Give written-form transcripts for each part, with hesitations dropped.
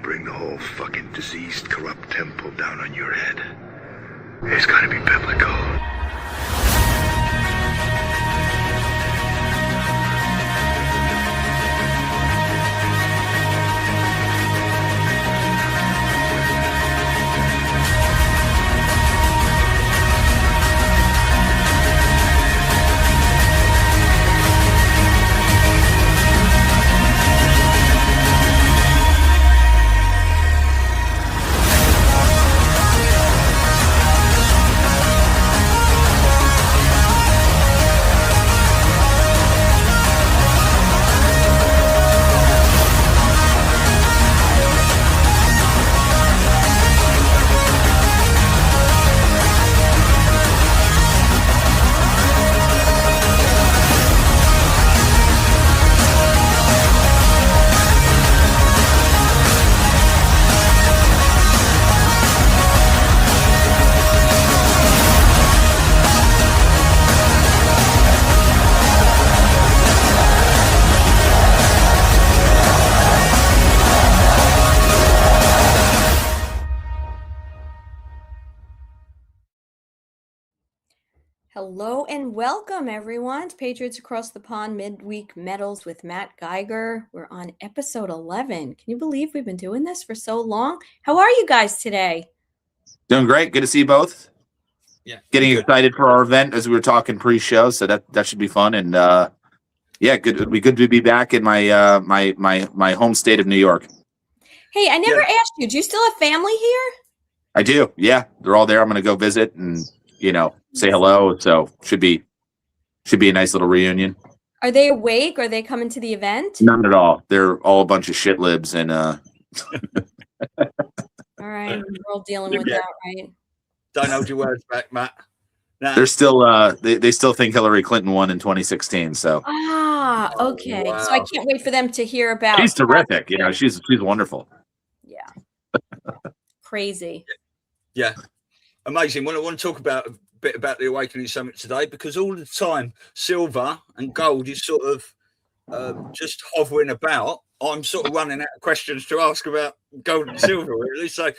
bring the whole fucking diseased, corrupt temple down on your head. It's gotta be biblical. Hello and welcome everyone to Patriots Across the Pond Midweek Metals with Matt Geiger. We're on episode 11. Can you believe we've been doing this for so long? How are you guys today? Doing great. Good to see you both. Yeah. Getting excited for our event as we were talking pre-show, so that should be fun. And yeah, good. It'd be good to be back in my my home state of New York. Hey, I never asked you. Do you still have family here? I do. Yeah, they're all there. I'm going to go visit and say hello. So should be a nice little reunion. Are they awake? Are they coming to the event? None at all. They're all a bunch of shit libs and All right, we're all dealing with that, right? Don't hold your words back, Matt. Nah. They're still they still think Hillary Clinton won in 2016. So okay. Wow. So I can't wait for them to hear about. she's terrific. She's wonderful. Yeah. Crazy. Yeah. Amazing. Well, I want to talk about a bit about the Awakening Summit today, because all the time silver and gold is sort of just hovering about. I'm sort of running out of questions to ask about gold and silver, really. So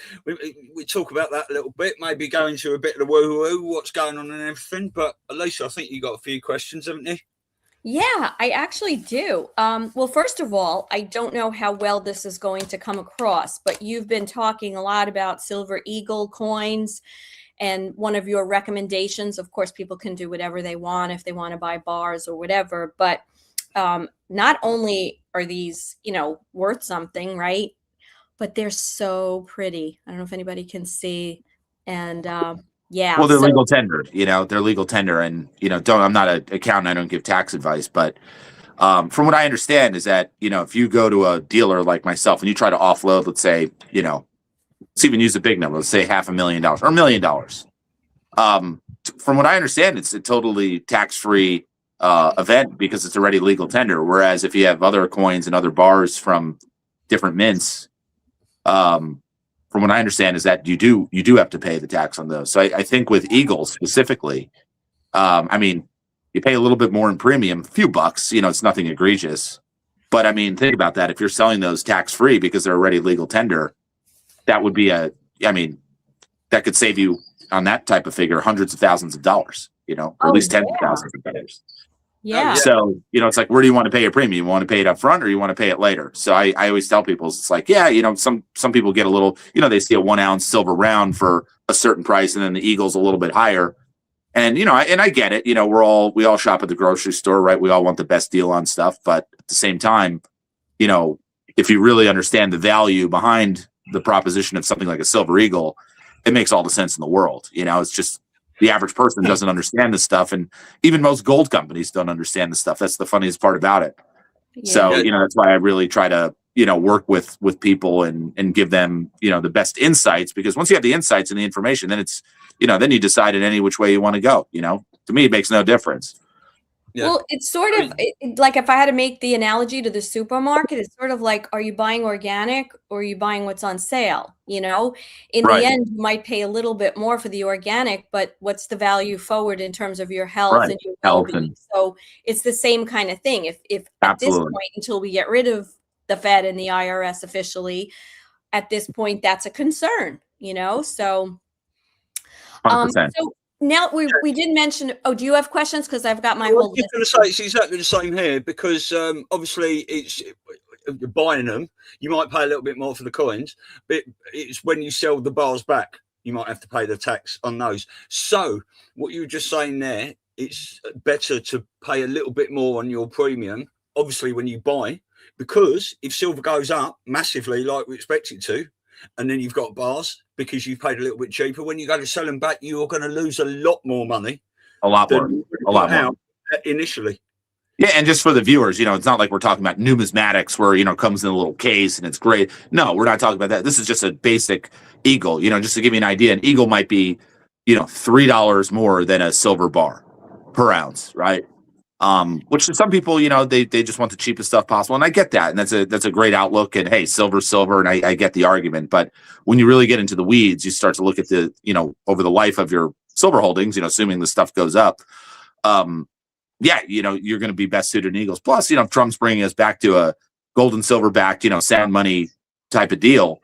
we talk about that a little bit, maybe go into a bit of the woo-woo, what's going on and everything. But Elisa, I think you got a few questions, haven't you? Yeah, I actually do. Well, first of all, I don't know how well this is going to come across, but you've been talking a lot about Silver Eagle coins. And one of your recommendations, of course, people can do whatever they want if they want to buy bars or whatever. But not only are these, worth something, right? But they're so pretty. I don't know if anybody can see. And yeah. Well, they're legal tender. They're legal tender, and I'm not an accountant. I don't give tax advice, but from what I understand is that if you go to a dealer like myself and you try to offload, let's say, let's even use a big number, let's say $500,000 or $1 million. From what I understand, it's a totally tax-free event because it's already legal tender. Whereas if you have other coins and other bars from different mints, from what I understand is that you do have to pay the tax on those. So I think with Eagles specifically, you pay a little bit more in premium, a few bucks, it's nothing egregious. But think about that. If you're selling those tax-free because they're already legal tender, that would be that could save you on that type of figure hundreds of thousands of dollars, or at least tens of thousands of dollars. Yeah. So, it's like, where do you want to pay your premium? You want to pay it up front or you want to pay it later? So I always tell people, it's like, some people get a little, they see a 1 ounce silver round for a certain price and then the Eagle's a little bit higher. And, I get it. We all shop at the grocery store, right? We all want the best deal on stuff. But at the same time, if you really understand the value behind the proposition of something like a Silver Eagle, it makes all the sense in the world. It's just the average person doesn't understand this stuff. And even most gold companies don't understand this stuff. That's the funniest part about it. Yeah. So, that's why I really try to, work with people and give them, the best insights, because once you have the insights and the information, then it's, then you decide in any which way you want to go. To me, it makes no difference. Yeah. Well, it's sort of like, if I had to make the analogy to the supermarket, it's sort of like, are you buying organic or are you buying what's on sale? In the end, you might pay a little bit more for the organic, but what's the value forward in terms of your health and your well-being? So it's the same kind of thing. If at this point, until we get rid of the Fed and the IRS officially, at this point, that's a concern, so 100%. so now we did mention, do you have questions? Because I've got my Well, whole list. I was going to say it's exactly the same here, because obviously you're buying them, you might pay a little bit more for the coins, but it's when you sell the bars back, you might have to pay the tax on those. So what you were just saying there, it's better to pay a little bit more on your premium, obviously, when you buy, because if silver goes up massively like we expect it to, and then you've got bars because you've paid a little bit cheaper, when you go to sell them back, you're going to lose a lot more money. A lot more initially. Yeah, and just for the viewers, it's not like we're talking about numismatics where, it comes in a little case and it's great. No, we're not talking about that. This is just a basic eagle, just to give you an idea. An eagle might be, $3 more than a silver bar per ounce, right? Which to some people, they just want the cheapest stuff possible. And I get that. And that's a great outlook. And hey, silver, and I get the argument. But when you really get into the weeds, you start to look at the, over the life of your silver holdings, assuming the stuff goes up. Yeah, you're going to be best suited in eagles. Plus, if Trump's bringing us back to a gold and silver backed, sound money type of deal,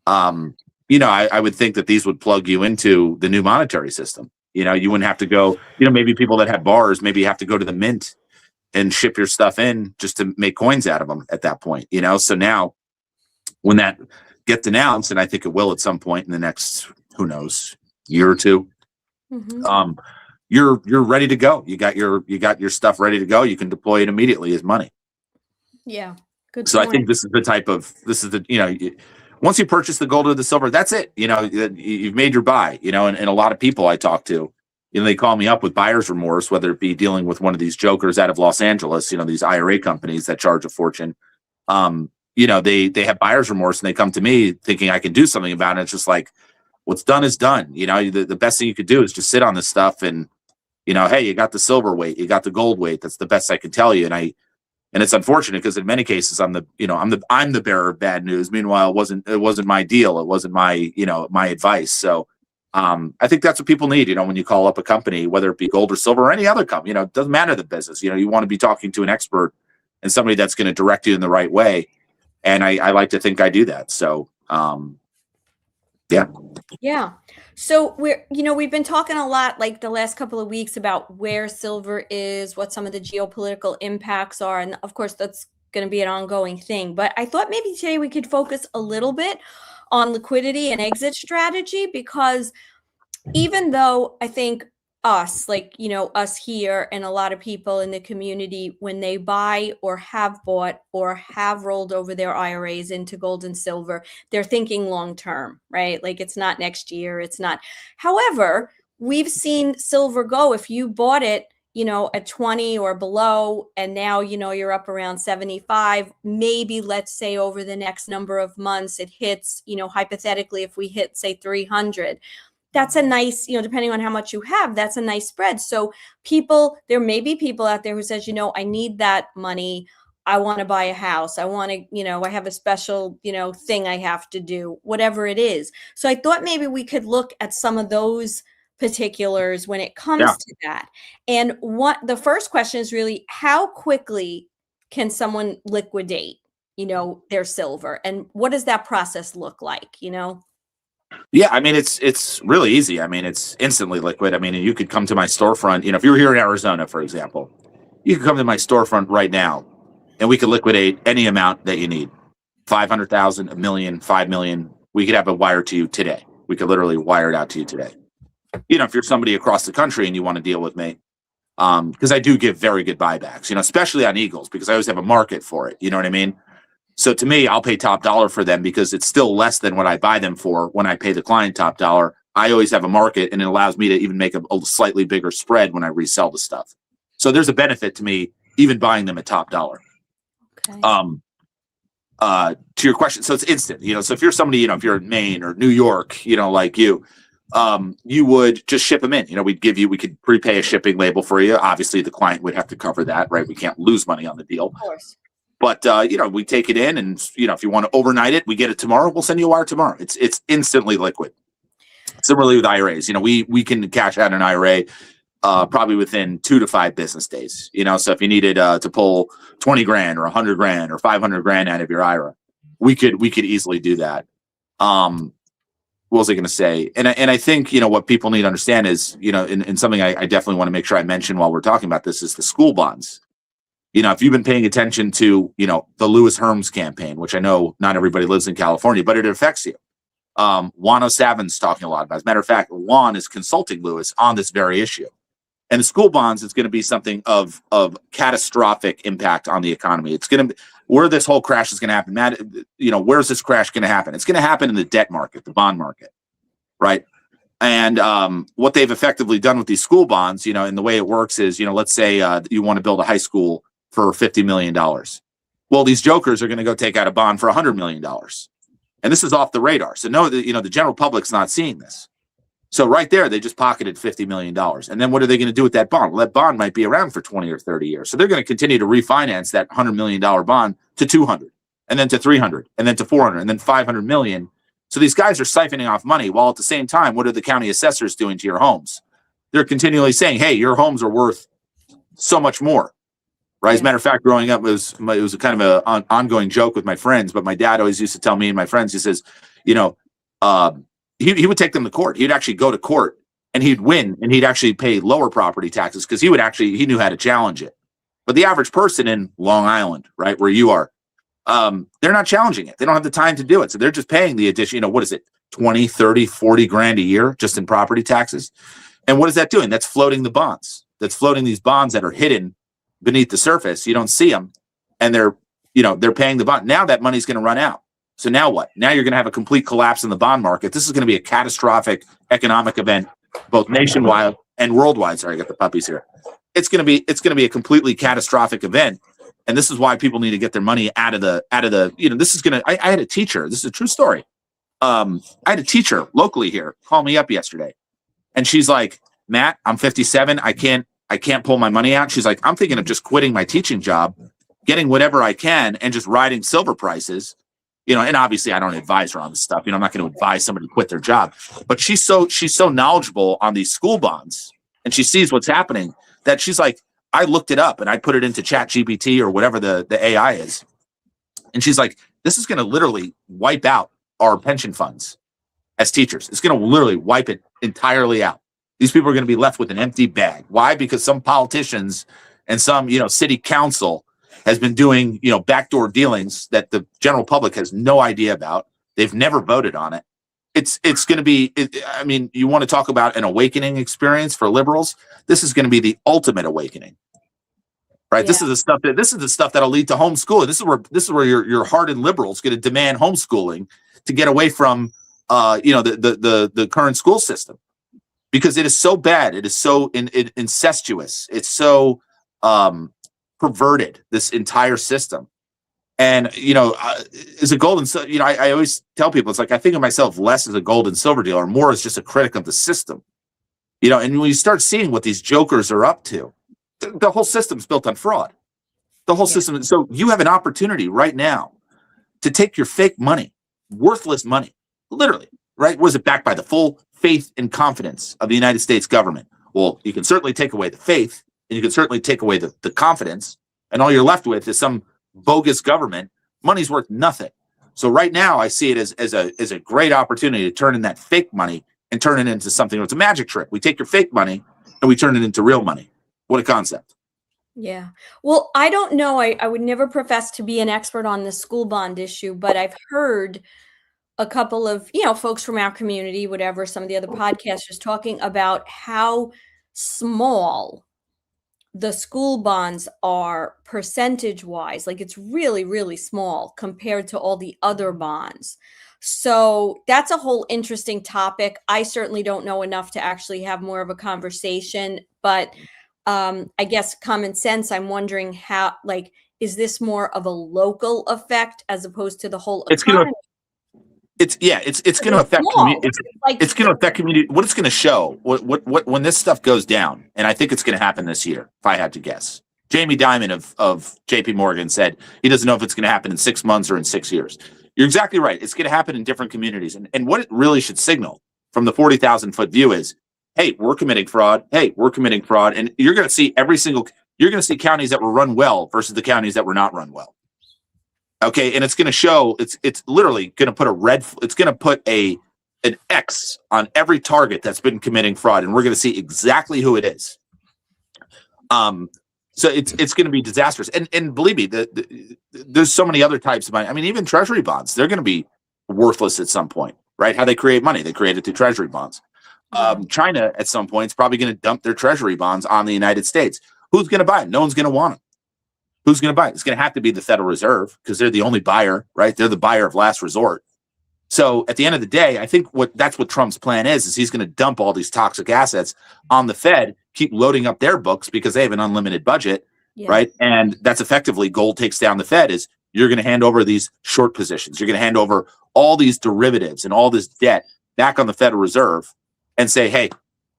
I would think that these would plug you into the new monetary system. You wouldn't have to go, maybe people that had bars, maybe have to go to the mint and ship your stuff in just to make coins out of them at that point, So now when that gets announced, and I think it will at some point in the next, who knows, year or two, you're ready to go. You got your stuff ready to go. You can deploy it immediately as money. Yeah. Good. So point. I think this is the once you purchase the gold or the silver, that's it. You've made your buy, and a lot of people I talk to, they call me up with buyer's remorse, whether it be dealing with one of these jokers out of Los Angeles, these IRA companies that charge a fortune. They have buyer's remorse and they come to me thinking I can do something about it. It's just like, what's done is done. The best thing you could do is just sit on this stuff and, hey, you got the silver weight, you got the gold weight. That's the best I can tell you. And it's unfortunate because in many cases I'm the bearer of bad news. Meanwhile, it wasn't my deal. It wasn't my, my advice. So I think that's what people need, when you call up a company, whether it be gold or silver or any other company, it doesn't matter the business. You want to be talking to an expert and somebody that's going to direct you in the right way. And I like to think I do that. So yeah. Yeah. So we've been talking a lot like the last couple of weeks about where silver is, what some of the geopolitical impacts are. And of course, that's going to be an ongoing thing. But I thought maybe today we could focus a little bit on liquidity and exit strategy, because even though I think us here and a lot of people in the community, when they buy or have bought or have rolled over their IRAs into gold and silver, they're thinking long term, right? Like it's not next year, it's not. However, we've seen silver go, if you bought it, at 20 or below, and now, you're up around 75, maybe let's say over the next number of months, it hits, hypothetically, if we hit, say 300, that's a nice, depending on how much you have, that's a nice spread. So there may be people out there who says, I need that money. I want to buy a house. I want to, I have a special, thing I have to do, whatever it is. So I thought maybe we could look at some of those particulars when it comes to that. And the first question is really, how quickly can someone liquidate, their silver, and what does that process look like, Yeah, I mean, it's really easy. I mean, it's instantly liquid. I mean, you could come to my storefront, if you're here in Arizona, for example, you could come to my storefront right now and we could liquidate any amount that you need. 500,000, $1 million, 5 million. We could have it wired to you today. We could literally wire it out to you today. If you're somebody across the country and you want to deal with me, because I do give very good buybacks, especially on Eagles, because I always have a market for it. You know what I mean? So to me, I'll pay top dollar for them because it's still less than what I buy them for when I pay the client top dollar. I always have a market, and it allows me to even make a slightly bigger spread when I resell the stuff. So there's a benefit to me even buying them at top dollar. Okay. To your question, so it's instant. So if you're somebody, if you're in Maine or New York, like you would just ship them in. We could prepay a shipping label for you. Obviously, the client would have to cover that, right? We can't lose money on the deal. Of course. But, we take it in and, if you want to overnight it, we get it tomorrow. We'll send you a wire tomorrow. It's instantly liquid. Similarly with IRAs, we can cash out an IRA probably within 2 to 5 business days. So if you needed to pull 20 grand or 100 grand or 500 grand out of your IRA, we could easily do that. What was I going to say? And I think, what people need to understand is, and something I definitely want to make sure I mention while we're talking about this is the school bonds. If you've been paying attention to, the Lewis Herms campaign, which I know not everybody lives in California, but it affects you. Juan O'Savin's talking a lot about it. As a matter of fact, Juan is consulting Lewis on this very issue. And the school bonds is going to be something of catastrophic impact on the economy. It's going to be where this whole crash is going to happen. Matt, where's this crash going to happen? It's going to happen in the debt market, the bond market, right? And what they've effectively done with these school bonds, and the way it works is, let's say you want to build a high school for $50 million. Well, these jokers are going to go take out a bond for $100 million. And this is off the radar. So no, the general public's not seeing this. So right there, they just pocketed $50 million. And then what are they going to do with that bond? Well, that bond might be around for 20 or 30 years. So they're going to continue to refinance that $100 million bond to 200, and then to 300, and then to 400, and then 500 million. So these guys are siphoning off money, while at the same time, what are the county assessors doing to your homes? They're continually saying, hey, your homes are worth so much more. Right. As a matter of fact, growing up, it was a kind of an ongoing joke with my friends. But my dad always used to tell me and my friends, he says, he would take them to court. He'd actually go to court and he'd win, and he'd actually pay lower property taxes because he knew how to challenge it. But the average person in Long Island, right, where you are, they're not challenging it. They don't have the time to do it. So they're just paying the addition, what is it, 20, 30, 40 grand a year just in property taxes. And what is that doing? That's floating the bonds. That's floating these bonds that are hidden beneath the surface. You don't see them, and they're paying the bond. Now that money's going to run out. So now what? Now you're going to have a complete collapse in the bond market. This is going to be a catastrophic economic event, both nationwide and worldwide. Sorry, I got the puppies here. It's going to be a completely catastrophic event, and this is why people need to get their money out of the. This is going to. I had a teacher. This is a true story. I had a teacher locally here call me up yesterday, and she's like, "Matt, I'm 57. I can't pull my money out." She's like, "I'm thinking of just quitting my teaching job, getting whatever I can, and just riding silver prices." And obviously I don't advise her on this stuff. I'm not going to advise somebody to quit their job. But she's so knowledgeable on these school bonds, and she sees what's happening, that she's like, I looked it up and I put it into ChatGPT or whatever the AI is. And she's like, this is going to literally wipe out our pension funds as teachers. It's going to literally wipe it entirely out. These people are going to be left with an empty bag. Why? Because some politicians and some, city council has been doing, backdoor dealings that the general public has no idea about. They've never voted on it. It's going to be, you want to talk about an awakening experience for liberals? This is going to be the ultimate awakening, right? Yeah. This is the stuff that'll lead to homeschooling. This is where your hardened liberals going to demand homeschooling to get away from, the current school system. Because it is so bad, it is so incestuous, it's so perverted, this entire system. And as a gold and silver, I always tell people, it's like I think of myself less as a gold and silver dealer, more as just a critic of the system. And when you start seeing what these jokers are up to, the whole system's built on fraud. The whole system. So you have an opportunity right now to take your fake money, worthless money, literally, right? Was it backed by the full faith and confidence of the United States government? Well, you can certainly take away the faith, and you can certainly take away the confidence, and all you're left with is some bogus government. Money's worth nothing. So right now I see it as a great opportunity to turn in that fake money and turn it into something. It's a magic trick. We take your fake money and we turn it into real money. What a concept. Yeah. Well, I don't know. I would never profess to be an expert on the school bond issue, but I've heard a couple of, folks from our community, whatever, some of the other podcasters talking about how small the school bonds are percentage wise. Like it's really, really small compared to all the other bonds. So that's a whole interesting topic. I certainly don't know enough to actually have more of a conversation, but I guess common sense, I'm wondering how, is this more of a local effect as opposed to the whole economy? It's going to affect community. It's going to affect community. What it's going to show, what when this stuff goes down, and I think it's going to happen this year, if I had to guess. Jamie Dimon of JP Morgan said he doesn't know if it's going to happen in 6 months or in 6 years. You're exactly right. It's going to happen in different communities. And what it really should signal from the 40,000-foot view is, hey, we're committing fraud. Hey, we're committing fraud. And you're going to see you're going to see counties that were run well versus the counties that were not run well. Okay, and it's going to show it's literally going to put it's going to put an X on every target that's been committing fraud, and we're going to see exactly who it is. So it's going to be disastrous, and believe me, there's so many other types of money. I mean, even treasury bonds, they're going to be worthless at some point, right? How they create money, they create it through treasury bonds. China at some point is probably going to dump their treasury bonds on the United States. Who's going to buy it? No one's going to want them. Who's going to buy it? It's going to have to be the Federal Reserve because they're the only buyer, right? They're the buyer of last resort. So at the end of the day, I think that's what Trump's plan is he's going to dump all these toxic assets on the Fed, keep loading up their books because they have an unlimited budget, right? And that's effectively gold takes down the Fed is you're going to hand over these short positions. You're going to hand over all these derivatives and all this debt back on the Federal Reserve and say, hey,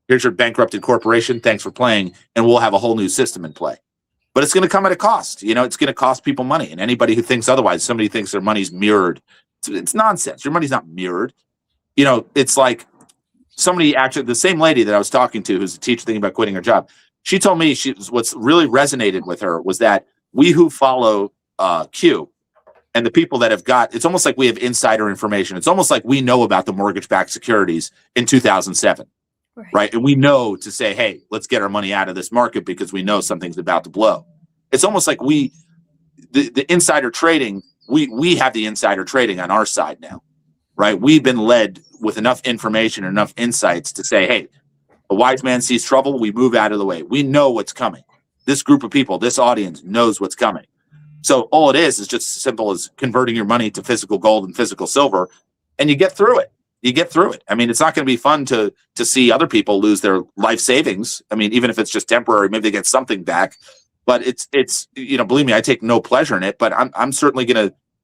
here's your bankrupted corporation. Thanks for playing. And we'll have a whole new system in play. But it's going to come at a cost. It's going to cost people money. And anybody who thinks otherwise, somebody thinks their money's mirrored. It's nonsense. Your money's not mirrored. It's like somebody actually, the same lady that I was talking to who's a teacher thinking about quitting her job, she told me what's really resonated with her was that we who follow Q and the people that have it's almost like we have insider information. It's almost like we know about the mortgage-backed securities in 2007. Right. And we know to say, hey, let's get our money out of this market because we know something's about to blow. It's almost like the insider trading, we have the insider trading on our side now, right? We've been led with enough information, enough insights to say, hey, a wise man sees trouble, we move out of the way. We know what's coming. This group of people, this audience knows what's coming. So all it is just as simple as converting your money to physical gold and physical silver, and you get through it. I mean, it's not going to be fun to see other people lose their life savings. I mean, even if it's just temporary, maybe they get something back. But it's believe me, I take no pleasure in it. But I'm certainly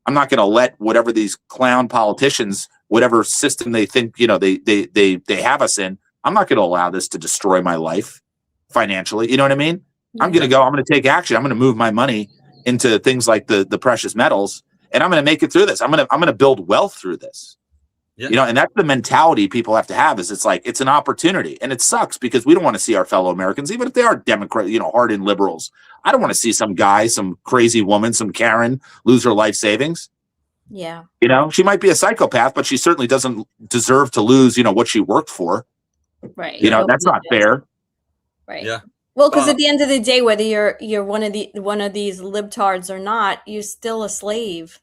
I'm not gonna let whatever these clown politicians, whatever system they think they have us in, I'm not gonna allow this to destroy my life financially. You know what I mean? Yeah. I'm gonna take action. I'm gonna move my money into things like the precious metals, and I'm gonna make it through this. I'm gonna build wealth through this. Yeah. And that's the mentality people have to have is it's an opportunity. And it sucks because we don't want to see our fellow Americans, even if they are Democrat, hardened liberals. I don't want to see some guy, some crazy woman, some Karen lose her life savings. Yeah. She might be a psychopath, but she certainly doesn't deserve to lose, what she worked for. Right. That's not fair. Right. Yeah. Well, because at the end of the day, whether you're one of these libtards or not, you're still a slave.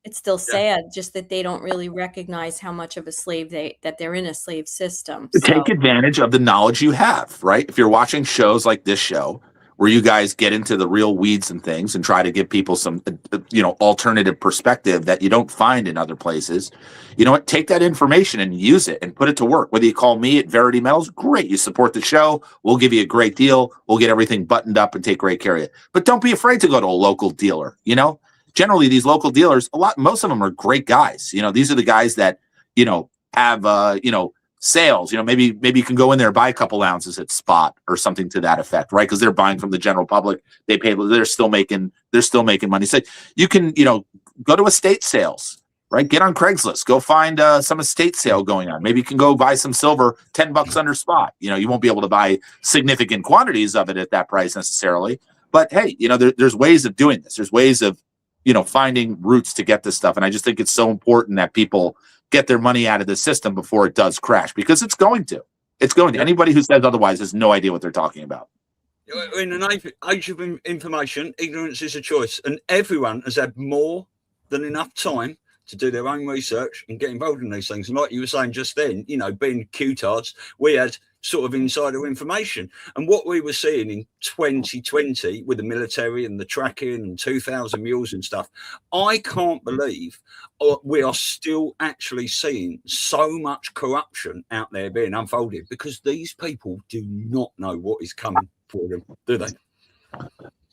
It's still sad just that they don't really recognize how much of a slave that they're in a slave system. Take advantage of the knowledge you have, right? If you're watching shows like this show where you guys get into the real weeds and things and try to give people some, alternative perspective that you don't find in other places, take that information and use it and put it to work. Whether you call me at Verity Metals, great. You support the show. We'll give you a great deal. We'll get everything buttoned up and take great care of you. But don't be afraid to go to a local dealer, Generally, these local dealers, most of them are great guys. These are the guys that, have, sales. Maybe you can go in there and buy a couple ounces at spot or something to that effect, right? Because they're buying from the general public. They're still making money. So you can, go to estate sales, right? Get on Craigslist. Go find some estate sale going on. Maybe you can go buy some silver, $10 under spot. You won't be able to buy significant quantities of it at that price necessarily. But hey, there's ways of doing this. There's ways of finding routes to get this stuff. And I just think it's so important that people get their money out of the system before it does crash, because it's going to. Anybody who says otherwise has no idea what they're talking about. In an age of information, ignorance is a choice. And everyone has had more than enough time to do their own research and get involved in these things. And like you were saying just then, being Q-tards, we had sort of insider information. And what we were seeing in 2020 with the military and the tracking and 2,000 mules and stuff, I can't believe we are still actually seeing so much corruption out there being unfolded, because these people do not know what is coming for them, do they?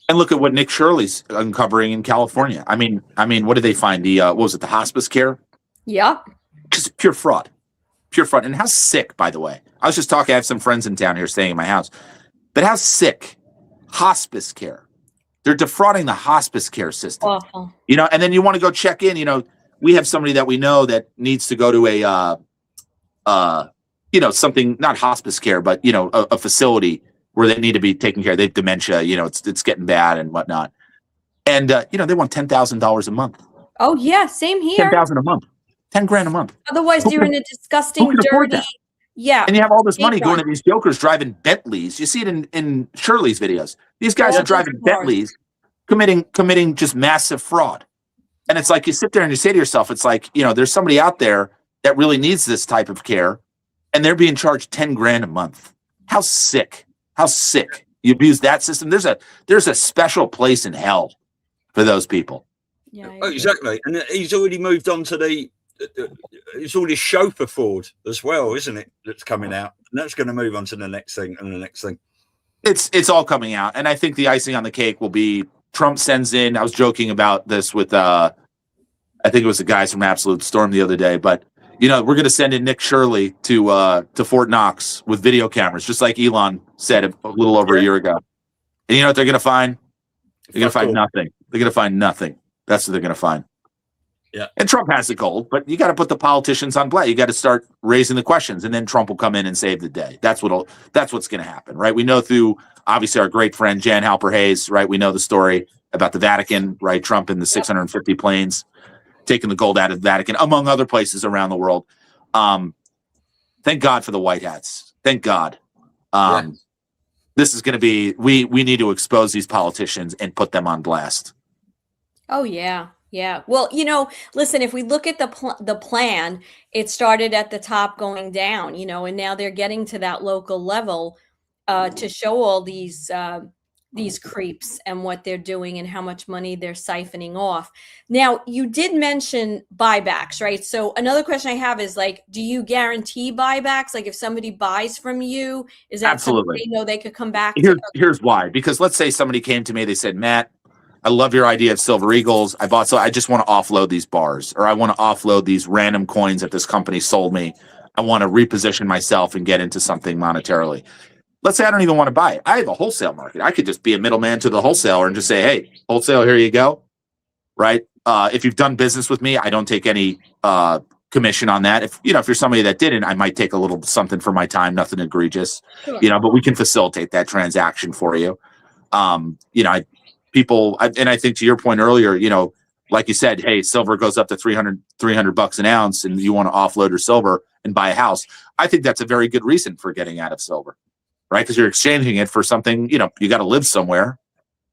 And look at what Nick Shirley's uncovering in California. I mean, what did they find? What was it? The hospice care? Yeah. Just pure fraud. And how sick, by the way. I was just talking, I have some friends in town here staying in my house, but how sick. Hospice care. They're defrauding the hospice care system. Awful. And then you want to go check in, we have somebody that we know that needs to go to something, not hospice care, but, a facility where they need to be taken care of. They have dementia, it's getting bad and whatnot. And they want $10,000 a month. Oh yeah, same here. 10,000 a month. 10 grand a month. Otherwise, you're in a disgusting, who can afford dirty. that? Yeah. And you have all this money Apron. going to these jokers driving Bentleys. You see it in Shirley's videos. These guys All are driving those cars. Bentleys, committing just massive fraud. And it's like you sit there and you say to yourself, it's like, there's somebody out there that really needs this type of care, and they're being charged 10 grand a month. How sick. How sick. You abuse that system. There's a special place in hell for those people. Yeah. Oh, exactly. And he's already moved on to it's all this chauffeur fraud as well, isn't it? That's coming out, and that's going to move on to the next thing and the next thing. It's all coming out, and I think the icing on the cake will be Trump sends in. I was joking about this with I think it was the guys from Absolute Storm the other day, but we're going to send in Nick Shirley to Fort Knox with video cameras, just like Elon said a little over a year ago. And you know what they're going to find? They're going to find nothing. They're going to find nothing. That's what they're going to find. Yeah. And Trump has the gold, but you got to put the politicians on blast. You got to start raising the questions, and then Trump will come in and save the day. That's what's going to happen, right? We know through obviously our great friend Jan Halper Hayes, right? We know the story about the Vatican, right? Trump and the 650 planes taking the gold out of the Vatican, among other places around the world. Thank God for the white hats. Thank God. This is going to be. We need to expose these politicians and put them on blast. Oh yeah. Yeah. Well, listen, if we look at the plan, it started at the top going down, and now they're getting to that local level to show all these creeps and what they're doing and how much money they're siphoning off. Now, you did mention buybacks, right? So another question I have is do you guarantee buybacks? Like if somebody buys from you, is that Absolutely. something they know they could come back Here's why. Because let's say somebody came to me, they said, Matt, I love your idea of Silver Eagles. I just want to offload these bars, or I want to offload these random coins that this company sold me. I want to reposition myself and get into something monetarily. Let's say I don't even want to buy it. I have a wholesale market. I could just be a middleman to the wholesaler and just say, hey, wholesale, here you go. Right? If you've done business with me, I don't take any commission on that. If you're somebody that didn't, I might take a little something for my time, nothing egregious. Sure. But we can facilitate that transaction for you. And I think to your point earlier, like you said, hey, silver goes up to $300 an ounce and you want to offload your silver and buy a house. I think that's a very good reason for getting out of silver, right? Because you're exchanging it for something, you got to live somewhere,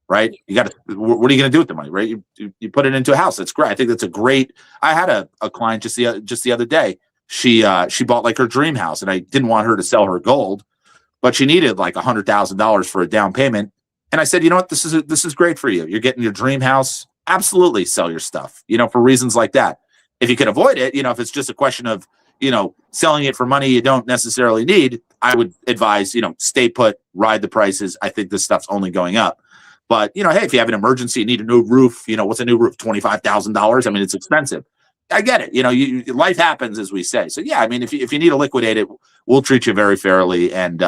right? What are you going to do with the money, right? You put it into a house. That's great. I think that's a great, I had a client just the other day. She bought like her dream house, and I didn't want her to sell her gold, but she needed like $100,000 for a down payment. And I said, you know what, this is great for you. You're getting your dream house. Absolutely sell your stuff, for reasons like that. If you can avoid it, if it's just a question of, selling it for money you don't necessarily need, I would advise, stay put, ride the prices. I think this stuff's only going up. But, hey, if you have an emergency, you need a new roof, what's a new roof? $25,000. I mean, it's expensive. I get it. Life happens, as we say. So, yeah, I mean, if you need to liquidate it, we'll treat you very fairly. And,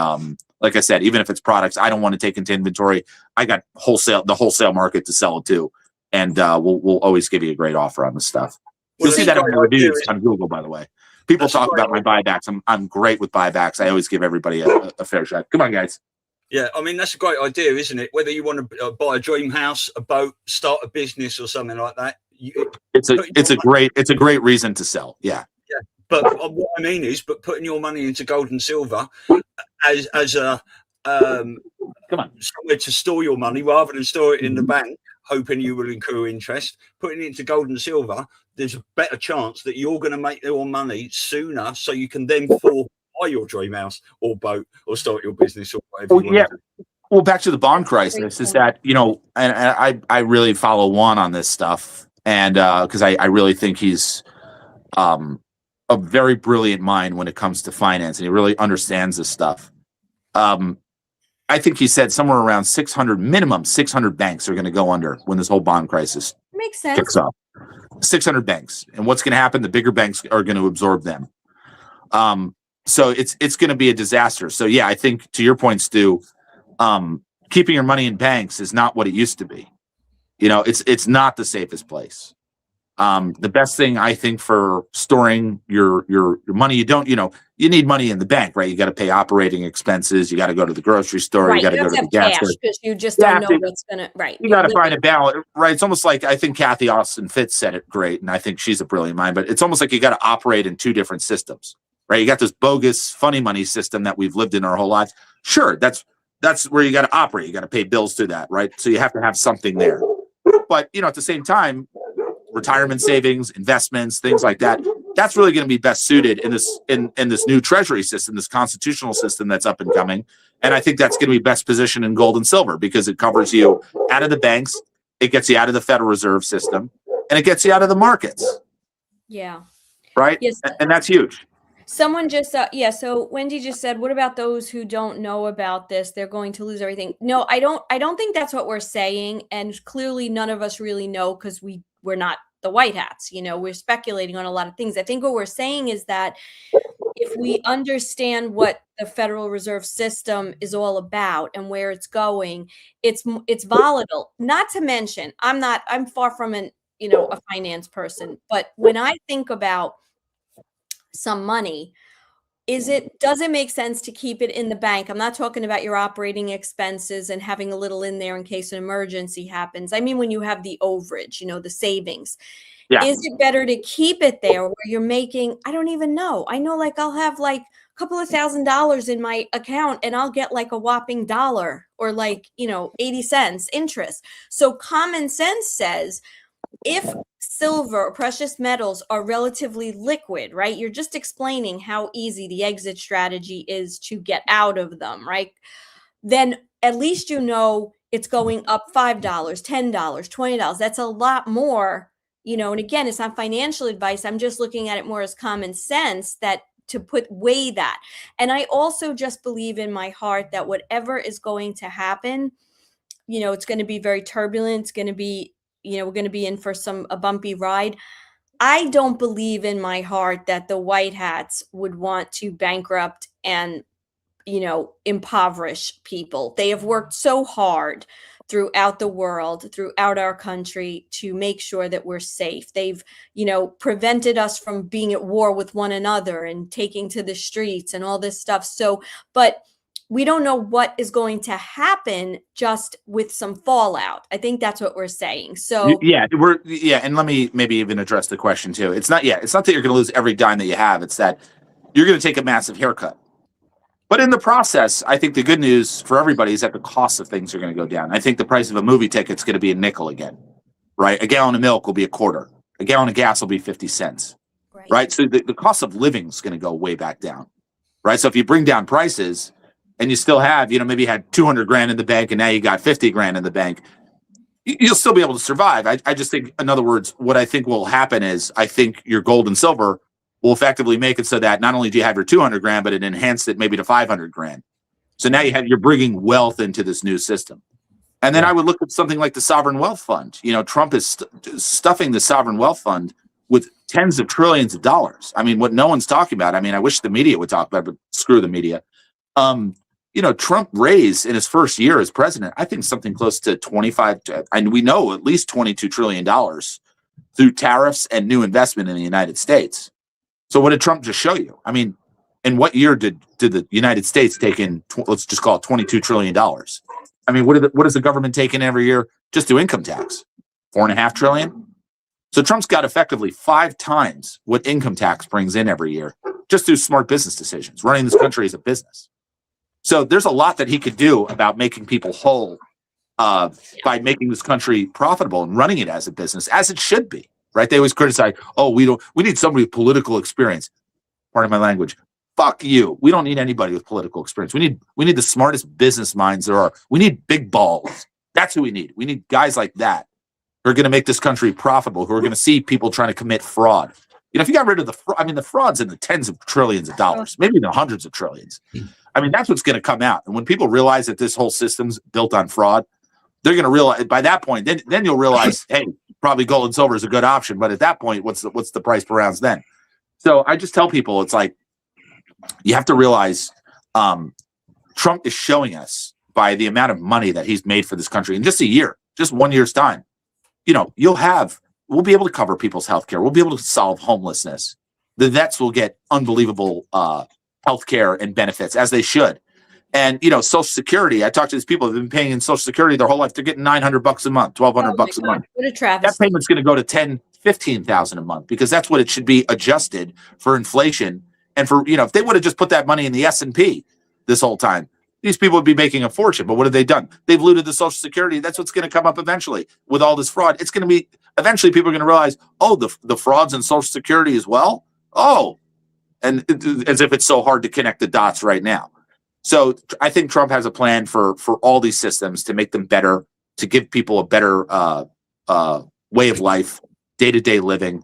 like I said, even if it's products I don't want to take into inventory, I got the wholesale market to sell it to, and we'll always give you a great offer on the stuff. You'll see that in the reviews on Google, by the way. People talk about my buybacks. I'm great with buybacks. I always give everybody a fair shot. Come on, guys. Yeah, I mean that's a great idea, isn't it? Whether you want to buy a dream house, a boat, start a business, or something like that. It's a great reason to sell. Yeah. Yeah, but what I mean is, putting your money into gold and silver as a somewhere to store your money rather than store it in the bank, hoping you will accrue interest. Putting it into gold and silver, there's a better chance that you're going to make your money sooner, so you can then buy your dream house or boat or start your business or whatever. Yeah. Well, back to the bond crisis is that, and I really follow Juan on this stuff, and because I really think he's a very brilliant mind when it comes to finance, and he really understands this stuff. I think he said somewhere around 600 banks are going to go under when this whole bond crisis makes sense. Kicks off. 600 banks, and what's going to happen? The bigger banks are going to absorb them. So it's going to be a disaster. So yeah, I think to your point, Stu, keeping your money in banks is not what it used to be. It's not the safest place. The best thing I think for storing your money, you need money in the bank, right? You got to pay operating expenses. You got to go to the grocery store. Right. You got to You go have to to the have gas cash station. because you just don't know what's gonna. Right. You got to find a balance, right? It's almost like, I think Kathy Austin Fitz said it great, and I think she's a brilliant mind. But it's almost like you got to operate in two different systems, right? You got this bogus funny money system that we've lived in our whole lives. Sure, that's where you got to operate. You got to pay bills through that, right? So you have to have something there. But at the same time, retirement savings, investments, things like that, that's really going to be best suited in this new treasury system, this constitutional system that's up and coming. And I think that's going to be best positioned in gold and silver because it covers you out of the banks, it gets you out of the Federal Reserve System, and it gets you out of the markets. Yeah. Right? Yes. And that's huge. Someone just so Wendy just said, what about those who don't know about this? They're going to lose everything. No, I don't think that's what we're saying. And clearly none of us really know because we're not the white hats. We're speculating on a lot of things. I think what we're saying is that if we understand what the Federal Reserve System is all about and where it's going, it's volatile. Not to mention, I'm far from a finance person, but when I think about some money, does it make sense to keep it in the bank? I'm not talking about your operating expenses and having a little in there in case an emergency happens. I mean, when you have the overage, the savings. Yeah. Is it better to keep it there where you're making, I don't even know. I know I'll have a couple of $1,000s in my account and I'll get a whopping $1 or 80 cents interest. So common sense says if silver or precious metals are relatively liquid, right? You're just explaining how easy the exit strategy is to get out of them, right? Then at least it's going up $5, $10, $20. That's a lot more, and again, it's not financial advice. I'm just looking at it more as common sense that to weigh that. And I also just believe in my heart that whatever is going to happen, it's going to be very turbulent. It's going to be, we're going to be in for a bumpy ride. I don't believe in my heart that the white hats would want to bankrupt and, impoverish people. They have worked so hard throughout the world, throughout our country to make sure that we're safe. They've, prevented us from being at war with one another and taking to the streets and all this stuff. So, but we don't know what is going to happen just with some fallout. I think that's what we're saying. So and let me maybe even address the question too. It's not that you're going to lose every dime that you have. It's that you're going to take a massive haircut. But in the process, I think the good news for everybody is that the cost of things are going to go down. I think the price of a movie ticket is going to be a nickel again, right? A gallon of milk will be a quarter. A gallon of gas will be 50 cents, right? So the cost of living is going to go way back down, right? So if you bring down prices and you still have, maybe you had 200 grand in the bank and now you got 50 grand in the bank, you'll still be able to survive. I just think, in other words, what I think will happen is I think your gold and silver will effectively make it so that not only do you have your 200 grand, but it enhanced it maybe to 500 grand. So now you're bringing wealth into this new system. And then I would look at something like the sovereign wealth fund. Trump is stuffing the sovereign wealth fund with tens of trillions of dollars. I mean, what no one's talking about. I mean, I wish the media would talk about it, but screw the media. Trump raised in his first year as president, I think something close to and we know at least $22 trillion through tariffs and new investment in the United States. So what did Trump just show you? I mean, in what year did the United States take in, let's just call it $22 trillion? I mean, what does the government take in every year just through income tax? $4.5 trillion? So Trump's got effectively 5 times what income tax brings in every year just through smart business decisions, running this country as a business. So there's a lot that he could do about making people whole by making this country profitable and running it as a business, as it should be, right? They always criticize, we need somebody with political experience. Pardon my language. Fuck you. We don't need anybody with political experience. We need the smartest business minds there are. We need big balls. That's who we need. We need guys like that who are going to make this country profitable, who are going to see people trying to commit fraud. If you got rid of the fraud's in the tens of trillions of dollars, maybe in the hundreds of trillions. I mean, that's what's going to come out. And when people realize that this whole system's built on fraud, they're going to realize by that point, then you'll realize, hey, probably gold and silver is a good option. But at that point, what's the price per ounce then? So I just tell people, it's like, you have to realize Trump is showing us by the amount of money that he's made for this country in just a year, just 1 year's time. You'll have we'll be able to cover people's healthcare. We'll be able to solve homelessness. The vets will get unbelievable healthcare and benefits, as they should. And, Social Security, I talked to these people who've been paying in Social Security their whole life. They're getting $900 a month, $1,200 a month. What a That travesty. payment's going to go to $10,000-15,000 a month, because that's what it should be adjusted for inflation. And for, if they would have just put that money in the S&P this whole time, these people would be making a fortune. But what have they done? They've looted the Social Security. That's what's going to come up eventually with all this fraud. It's going to be, eventually people are going to realize, oh, the frauds in Social Security as well. Oh, and as if it's so hard to connect the dots right now. So I think Trump has a plan for all these systems to make them better, to give people a better way of life, day-to-day living.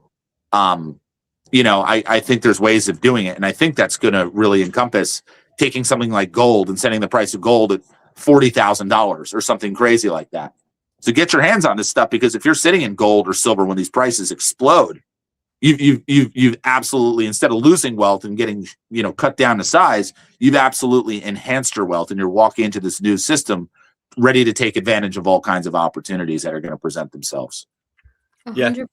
I think there's ways of doing it. And I think that's going to really encompass taking something like gold and setting the price of gold at $40,000 or something crazy like that. So get your hands on this stuff, because if you're sitting in gold or silver when these prices explode, you've absolutely, instead of losing wealth and getting, cut down to size, you've absolutely enhanced your wealth, and you're walking into this new system ready to take advantage of all kinds of opportunities that are going to present themselves. 100%.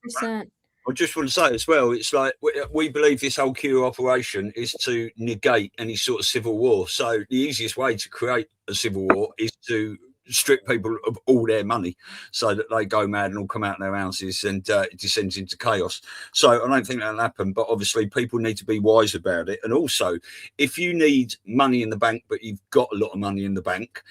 I just want to say as well, it's like we believe this whole Q operation is to negate any sort of civil war. So the easiest way to create a civil war is to strip people of all their money so that they go mad and all come out of their houses, and it descends into chaos. So I don't think that'll happen, but obviously people need to be wise about it. And also, if you need money in the bank, but you've got a lot of money in the bank,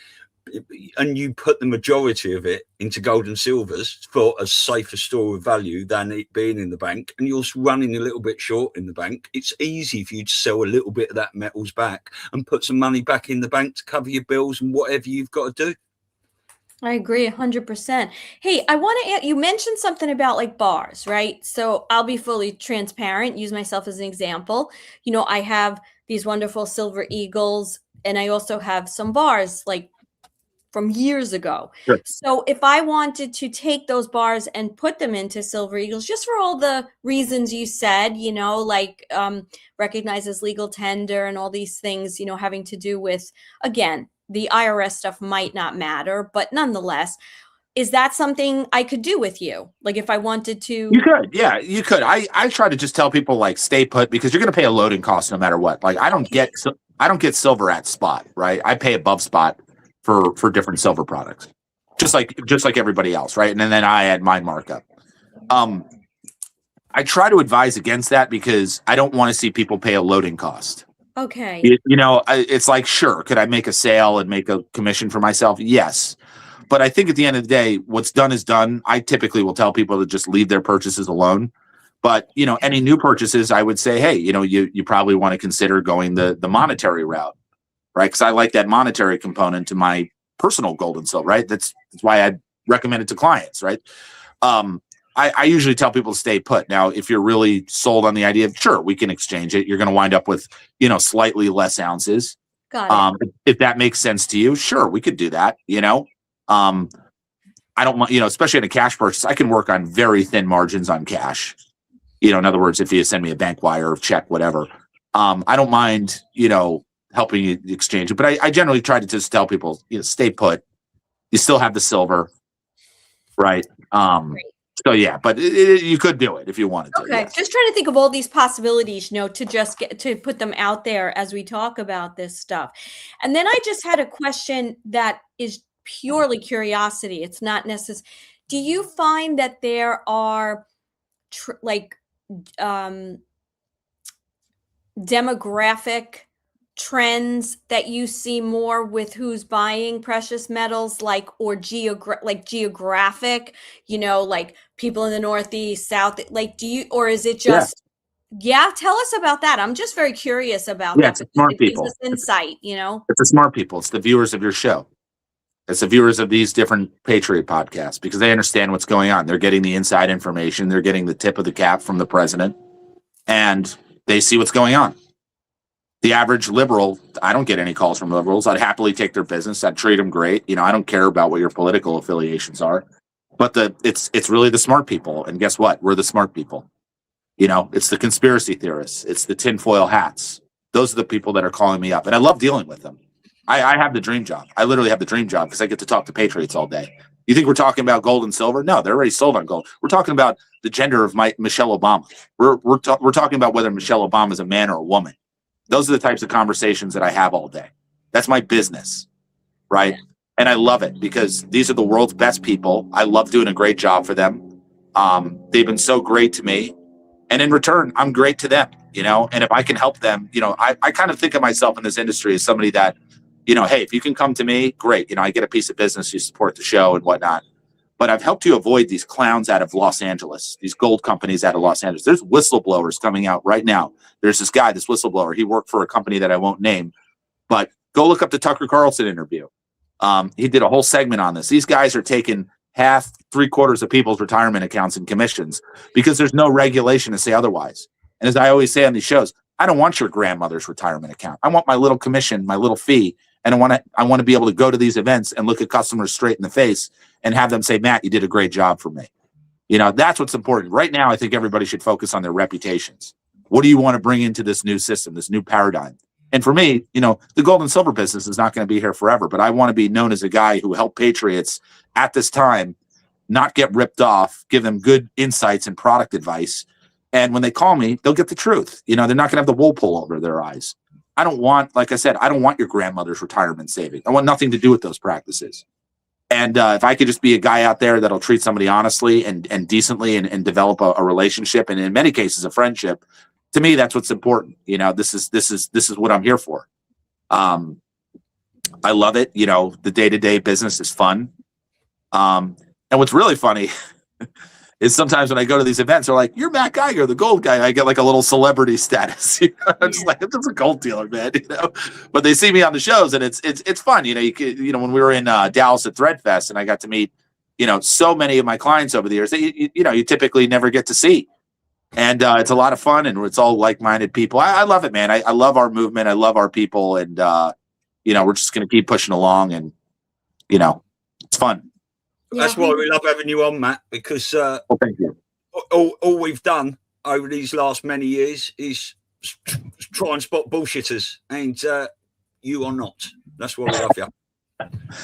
and you put the majority of it into gold and silvers for a safer store of value than it being in the bank, and you're running a little bit short in the bank, it's easy for you to sell a little bit of that metals back and put some money back in the bank to cover your bills and whatever you've got to do. I agree 100%. Hey, I want to add, you mentioned something about like bars, right? So I'll be fully transparent, use myself as an example. I have these wonderful Silver Eagles, and I also have some bars like from years ago. Sure. So if I wanted to take those bars and put them into Silver Eagles, just for all the reasons you said, like recognized as legal tender and all these things, having to do with, again, the IRS stuff might not matter, but nonetheless, is that something I could do with you? Like if I wanted to? You could. Yeah, you could. I try to just tell people, like, stay put, because you're going to pay a loading cost no matter what. Like I don't get silver at spot, right? I pay above spot for different silver products, just like everybody else, right? And then I add my markup. I try to advise against that, because I don't want to see people pay a loading cost. Okay. It's like, sure, could I make a sale and make a commission for myself? Yes. But I think at the end of the day, what's done is done. I typically will tell people to just leave their purchases alone. But, any new purchases, I would say, hey, you probably want to consider going the monetary route, right? Because I like that monetary component to my personal gold and silver, right? That's why I recommend it to clients, right? I usually tell people to stay put. Now, if you're really sold on the idea of, sure, we can exchange it, you're going to wind up with, slightly less ounces. Got it. If that makes sense to you, sure, we could do that. I don't want, especially in a cash purchase, I can work on very thin margins on cash. In other words, if you send me a bank wire or check, whatever, I don't mind, helping you exchange it. But I generally try to just tell people, stay put. You still have the silver, right? So yeah, but you could do it if you wanted to. Okay, yes. Just trying to think of all these possibilities, to just get to put them out there as we talk about this stuff. And then I just had a question that is purely curiosity. It's not necessary. Do you find that there are demographic trends that you see more with who's buying precious metals, or geographic, like people in the Northeast, South, do you, or is it just, tell us about that. I'm just very curious about that. It's smart people. Gives us insight, It's the smart people. It's the viewers of your show. It's the viewers of these different Patriot podcasts, because they understand what's going on. They're getting the inside information. They're getting the tip of the cap from the president, and they see what's going on. The average liberal, I don't get any calls from liberals. I'd happily take their business. I'd treat them great. I don't care about what your political affiliations are. But it's really the smart people. And guess what? We're the smart people. It's the conspiracy theorists. It's the tinfoil hats. Those are the people that are calling me up. And I love dealing with them. I have the dream job. I literally have the dream job, because I get to talk to Patriots all day. You think we're talking about gold and silver? No, they're already sold on gold. We're talking about the gender of Michelle Obama. We're talking about whether Michelle Obama is a man or a woman. Those are the types of conversations that I have all day. That's my business, right? And I love it because these are the world's best people. I love doing a great job for them. They've been so great to me. And in return, I'm great to them, you know? And if I can help them, you know, I kind of think of myself in this industry as somebody that, you know, hey, if you can come to me, great. You know, I get a piece of business, you support the show and whatnot. But I've helped you avoid these clowns out of Los Angeles, these gold companies out of Los Angeles. There's whistleblowers coming out right now. There's this guy, this whistleblower. He worked for a company that I won't name, but go look up the Tucker Carlson interview. He did a whole segment on this. These guys are taking half, 3/4 of people's retirement accounts and commissions because there's no regulation to say otherwise. And as I always say on these shows, I don't want your grandmother's retirement account. I want my little commission, my little fee. And I want to be able to go to these events and look at customers straight in the face and have them say, Matt, you did a great job for me. You know, that's what's important. Right now, I think everybody should focus on their reputations. What do you want to bring into this new system, this new paradigm? And for me, you know, the gold and silver business is not going to be here forever, but I want to be known as a guy who helped Patriots at this time not get ripped off, give them good insights and product advice. And when they call me, they'll get the truth. You know, they're not going to have the wool pull over their eyes. I don't want, like I said, I don't want your grandmother's retirement savings. I want nothing to do with those practices. And if I could just be a guy out there that'll treat somebody honestly and decently and develop a relationship, and in many cases a friendship, to me that's what's important. You know, this is what I'm here for. I love it. You know, the day-to-day business is fun. And what's really funny is sometimes when I go to these events, they're like, "You're Matt Geiger, the gold guy." I get like a little celebrity status. You know? I'm just like, "I'm just a gold dealer, man." You know, but they see me on the shows, and it's fun. You know, when we were in Dallas at Threadfest, and I got to meet, you know, so many of my clients over the years that you typically never get to see, and it's a lot of fun, and it's all like-minded people. I love it, man. I love our movement. I love our people, and you know, we're just going to keep pushing along, and you know, it's fun. That's why we love having you on, Matt, because well, thank you. All we've done over these last many years is try and spot bullshitters, and you are not. That's why we love you.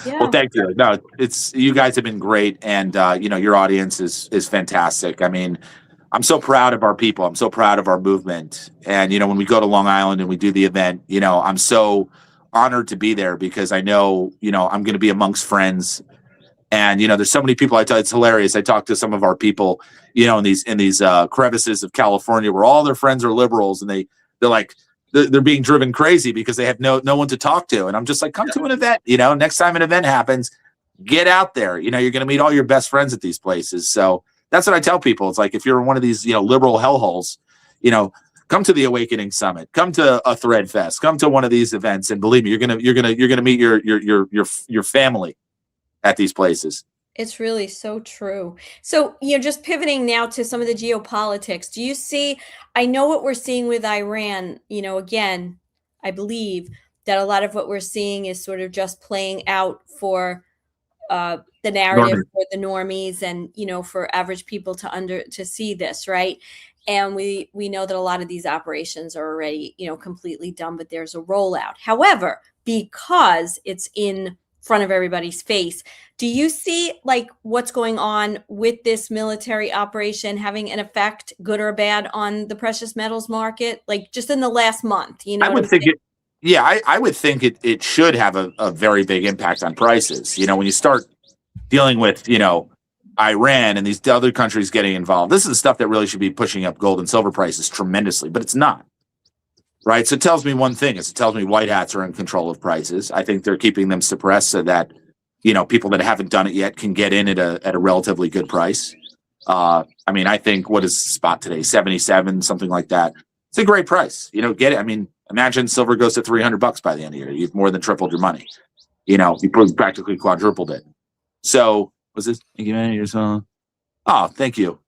Yeah. Well, thank you. No, it's you guys have been great, and you know, your audience is fantastic. I mean, I'm so proud of our people. I'm so proud of our movement. And you know, when we go to Long Island and we do the event, you know, I'm so honored to be there because I know, you know, I'm going to be amongst friends. And, you know, there's so many people it's hilarious. I talk to some of our people, you know, in these crevices of California where all their friends are liberals, and they're like, they're being driven crazy because they have no one to talk to. And I'm just like, come to an event, you know, next time an event happens, get out there. You know, you're going to meet all your best friends at these places. So that's what I tell people. It's like, if you're in one of these, you know, liberal hellholes, you know, come to the Awakening Summit, come to a Threadfest, come to one of these events. And believe me, you're going to meet your family at these places. It's really so true. So, you know, just pivoting now to some of the geopolitics, do you see, I know what we're seeing with Iran, you know, again, I believe that a lot of what we're seeing is sort of just playing out for the narrative for the normies and, you know, for average people to see this, right? And we know that a lot of these operations are already, you know, completely done, but there's a rollout. However, because it's in front of everybody's face, do you see like what's going on with this military operation having an effect, good or bad, on the precious metals market, like just in the last month? You know, I would think I would think it should have a very big impact on prices. You know, when you start dealing with, you know, Iran and these other countries getting involved, this is the stuff that really should be pushing up gold and silver prices tremendously, but it's not. Right. So it tells me one thing is it tells me white hats are in control of prices. I think they're keeping them suppressed so that, you know, people that haven't done it yet can get in at a relatively good price. I mean, I think what is spot today? 77, something like that. It's a great price. You know, get it. I mean, imagine silver goes to $300 by the end of the year. You've more than tripled your money. You know, you practically quadrupled it. So was this? Oh, thank you.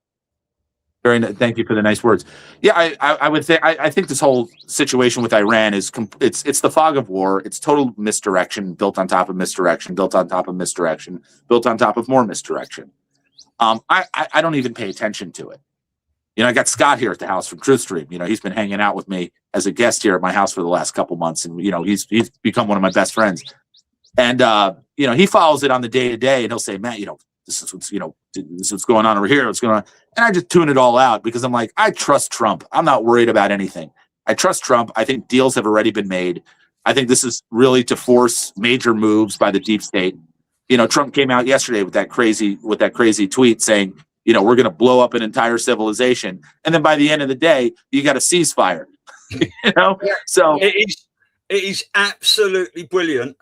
Thank you for the nice words. Yeah, I would say I think this whole situation with Iran is it's the fog of war. It's total misdirection, built on top of misdirection, built on top of misdirection, built on top of more misdirection. I don't even pay attention to it. You know, I got Scott here at the house from TruthStream. You know, he's been hanging out with me as a guest here at my house for the last couple months, and you know, he's become one of my best friends. And you know, he follows it on the day to day, and he'll say, "Matt, you know, this is what's, this is what's going on over here, what's going on. And I just tune it all out because I'm like, I trust Trump. I'm not worried about anything. I trust Trump. I think deals have already been made. I think this is really to force major moves by the deep state. Trump came out yesterday with that crazy tweet saying, we're going to blow up an entire civilization. And then by the end of the day, you got a ceasefire. So it is absolutely brilliant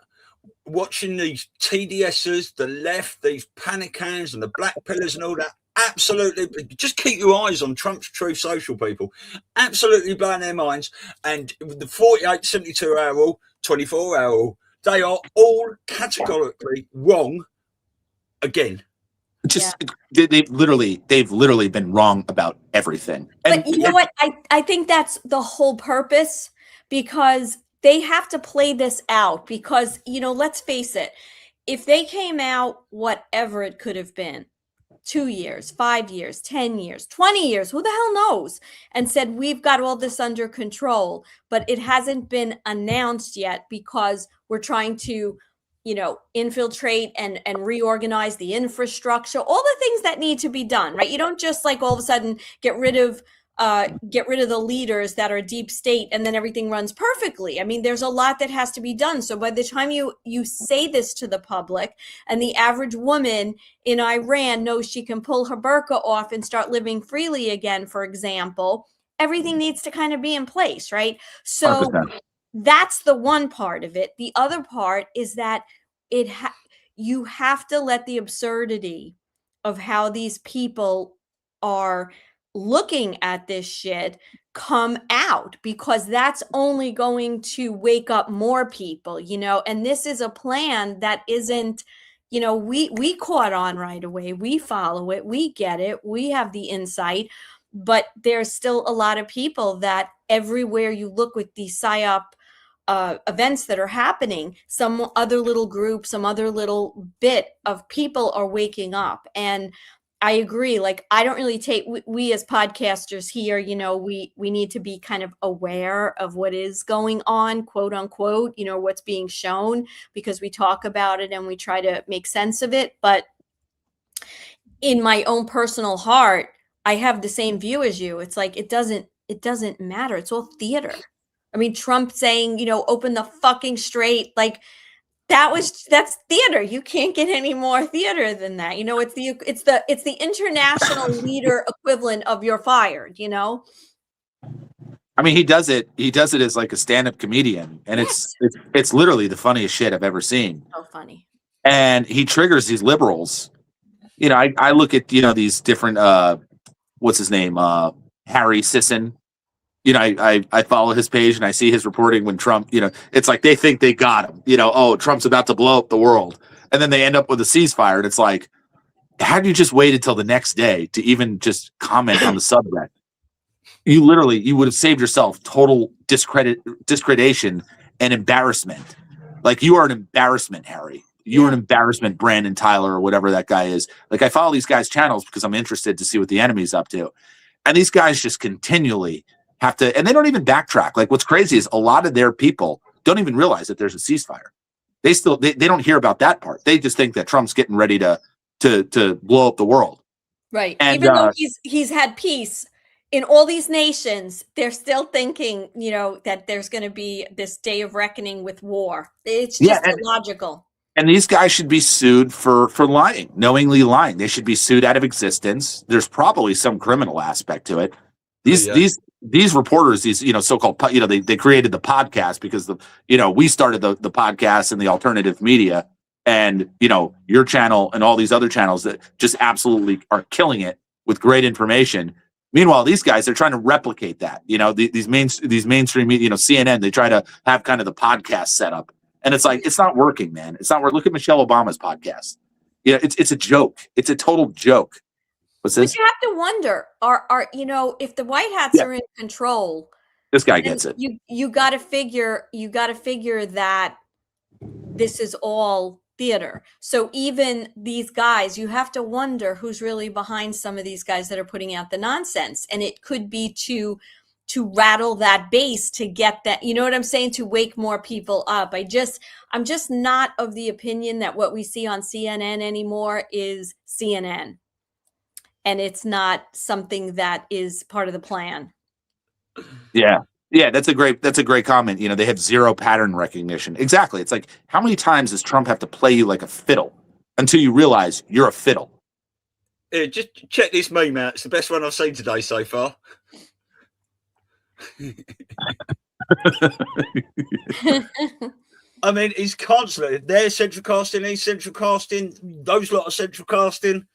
watching these TDSers, the left, these panic hands and the black pillars and all that. Absolutely, just keep your eyes on Trump's Truth Social, people. Absolutely blowing their minds. And with the 48, 72-hour rule, 24-hour rule, they are all categorically wrong again. They've literally been wrong about everything. But you know what? I think that's the whole purpose, because they have to play this out. Because, let's face it, if they came out, whatever it could have been, 2 years, 5 years, 10 years, 20 years, who the hell knows, and said, we've got all this under control, but it hasn't been announced yet because we're trying to, infiltrate and reorganize the infrastructure, all the things that need to be done, right? You don't just like all of a sudden get rid of the leaders that are deep state and then everything runs perfectly. I mean, there's a lot that has to be done. So by the time you say this to the public, and the average woman in Iran knows she can pull her burqa off and start living freely again, for example, everything needs to kind of be in place, right? So 100%. That's the one part of it. The other part is that you have to let the absurdity of how these people are looking at this shit come out, because that's only going to wake up more people, and this is a plan that isn't, we caught on right away. We follow it. We get it. We have the insight, but there's still a lot of people that everywhere you look with these PSYOP events that are happening, some other little group, some other little bit of people are waking up. And I agree. Like, I don't really take, we as podcasters here, we need to be kind of aware of what is going on, quote unquote, what's being shown, because we talk about it and we try to make sense of it. But in my own personal heart, I have the same view as you. It's like, it doesn't matter. It's all theater. I mean, Trump saying, open the fucking strait, like, that's theater. You can't get any more theater than that. It's the international leader equivalent of you're fired, I mean, he does it as like a stand-up comedian, and yes. it's literally the funniest shit I've ever seen. So funny. And he triggers these liberals. I look at, these different what's his name? Harry Sisson. I follow his page and I see his reporting when Trump, it's like they think they got him, Trump's about to blow up the world. And then they end up with a ceasefire. And it's like, how do you just wait until the next day to even just comment on the subject? You would have saved yourself total discreditation and embarrassment. Like, you are an embarrassment, Harry. You are an embarrassment, Brandon Tyler, or whatever that guy is. Like, I follow these guys' channels because I'm interested to see what the enemy's up to. And these guys just continually have to, and they don't even backtrack. Like, what's crazy is a lot of their people don't even realize that there's a ceasefire. They don't hear about that part. They just think that Trump's getting ready to blow up the world. Right. And, even though he's had peace in all these nations, they're still thinking, that there's going to be this day of reckoning with war. It's just illogical. And these guys should be sued for lying, knowingly lying. They should be sued out of existence. There's probably some criminal aspect to it. These reporters, these, so-called, they created the podcast because we started the podcast and the alternative media, and, your channel and all these other channels that just absolutely are killing it with great information. Meanwhile, these guys, they're trying to replicate that, these mainstream media, CNN, they try to have kind of the podcast setup, and it's like, it's not working, man. It's not working. Look at Michelle Obama's podcast. It's a joke. It's a total joke. What's this? But you have to wonder, if the White Hats are in control, this guy gets it. You got to figure that this is all theater. So even these guys, you have to wonder who's really behind some of these guys that are putting out the nonsense, and it could be to to rattle that base to get that, you know what I'm saying, to wake more people up. I'm just not of the opinion that what we see on CNN anymore is CNN, and it's not something that is part of the plan. Yeah. Yeah, that's a great comment. You know, they have zero pattern recognition. Exactly. It's like, how many times does Trump have to play you like a fiddle until you realize you're a fiddle? Just check this meme out. It's the best one I've seen today so far. I mean, he's constantly, they're central casting, he's central casting, those lot are central casting.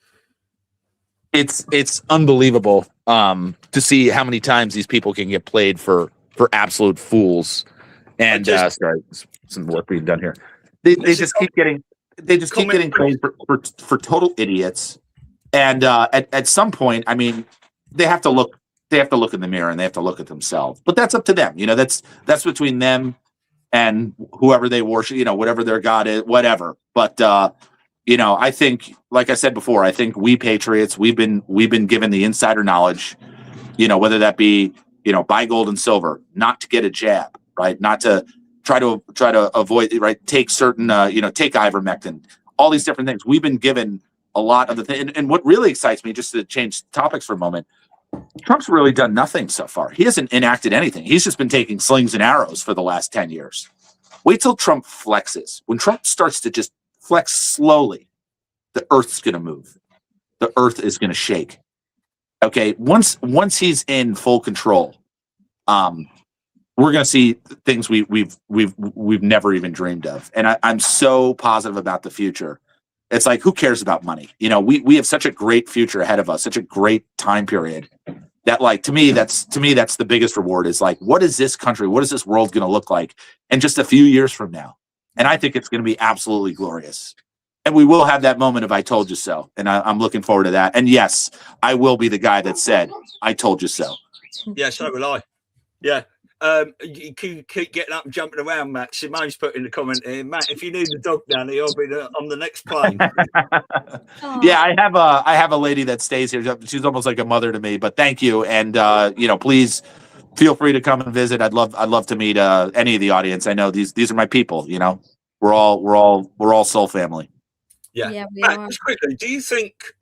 It's unbelievable to see how many times these people can get played for absolute fools. And sorry, some work being done here. They just keep getting played for total idiots. And at some point, I mean, they have to look in the mirror and they have to look at themselves. But that's up to them. You know, that's between them and whoever they worship, you know, whatever their God is, whatever. But you know, I think, like I said before, I think we Patriots, we've been given the insider knowledge, you know, whether that be, you know, buy gold and silver, not to get a jab, right? Not to try to avoid, right? Take certain, you know, take ivermectin, all these different things. We've been given a lot of the thing. And what really excites me, just to change topics for a moment, Trump's really done nothing so far. He hasn't enacted anything. He's just been taking slings and arrows for the last 10 years. Wait till Trump flexes. When Trump starts to just flex slowly, the earth's going to move. The earth is going to shake. Okay, once he's in full control, we're going to see things we've never even dreamed of. And I'm so positive about the future. It's like, who cares about money? You know, we have such a great future ahead of us, such a great time period that, like, to me that's the biggest reward, is like, what is this country, what is this world going to look like in just a few years from now? And I think it's going to be absolutely glorious. And we will have that moment of "I told you so." And I'm looking forward to that. And yes, I will be the guy that said, "I told you so." Yeah, so will I. Yeah. You keep getting up and jumping around, Matt. Simone's put in the comment here, Matt, if you need a dog down here, I'll be on the next plane. Yeah, I have a lady that stays here. She's almost like a mother to me. But thank you. And you know, please feel free to come and visit. I'd love to meet any of the audience. I know these are my people. You know, we're all soul family. Yeah, Matt, just quickly, do you think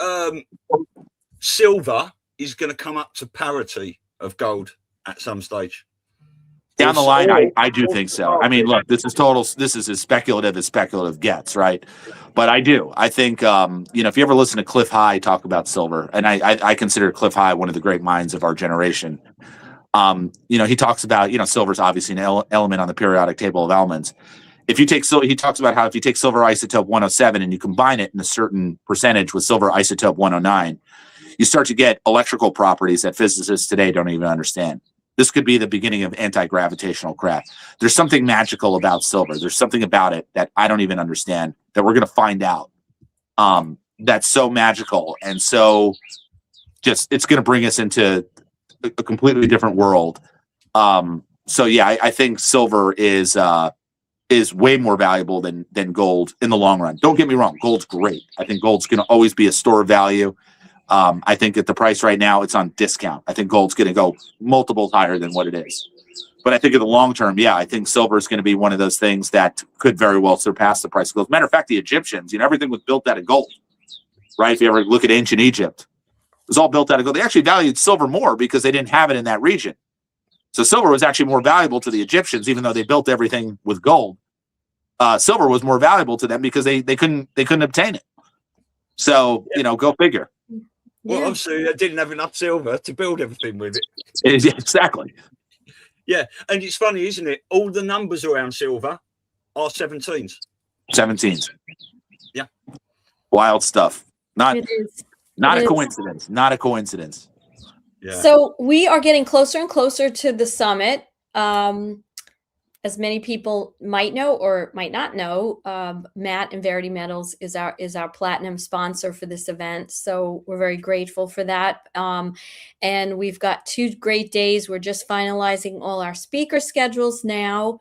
silver is going to come up to parity of gold at some stage? Down the line, I do think so. I mean, look, this is as speculative gets, right? But I think, you know, if you ever listen to Cliff High talk about silver, and I consider Cliff High one of the great minds of our generation. You know, he talks about, you know, silver's obviously an element on the periodic table of elements. If you take silver, he talks about how if you take silver isotope 107 and you combine it in a certain percentage with silver isotope 109, you start to get electrical properties that physicists today don't even understand. This could be the beginning of anti-gravitational craft. There's something magical about silver. There's something about it that I don't even understand, that we're going to find out. That's so magical. And so just, it's going to bring us into a completely different world. So yeah, I think silver is way more valuable than gold in the long run. Don't get me wrong. Gold's great. I think gold's going to always be a store of value. I think at the price right now, it's on discount. I think gold's going to go multiples higher than what it is. But I think in the long term, yeah, I think silver is going to be one of those things that could very well surpass the price of gold. Matter of fact, the Egyptians, you know, everything was built out of gold, right? If you ever look at ancient Egypt, it was all built out of gold. They actually valued silver more because they didn't have it in that region. So silver was actually more valuable to the Egyptians, even though they built everything with gold. Silver was more valuable to them because they couldn't obtain it. So, you know, go figure. Well, obviously, they didn't have enough silver to build everything with it. Exactly. Yeah, and it's funny, isn't it? All the numbers around silver are 17s. 17s. Yeah. Wild stuff. Not a coincidence. Not a coincidence. Yeah. So we are getting closer and closer to the summit. As many people might know or might not know, Matt and Verity Metals is our platinum sponsor for this event. So we're very grateful for that. And we've got 2 great days. We're just finalizing all our speaker schedules now.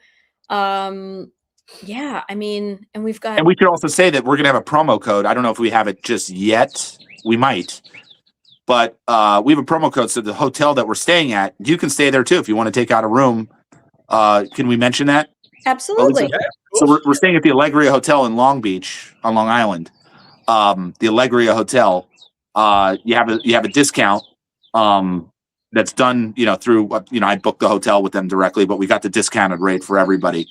Yeah, I mean, and we've got. And we could also say that we're going to have a promo code. I don't know if we have it just yet. We might. But we have a promo code, so the hotel that we're staying at, you can stay there too if you want to take out a room. Can we mention that? Absolutely. Yeah, So we're staying at the Allegria Hotel in Long Beach on Long Island. The Allegria Hotel. You have a discount that's done, through, I booked the hotel with them directly, but we got the discounted rate for everybody.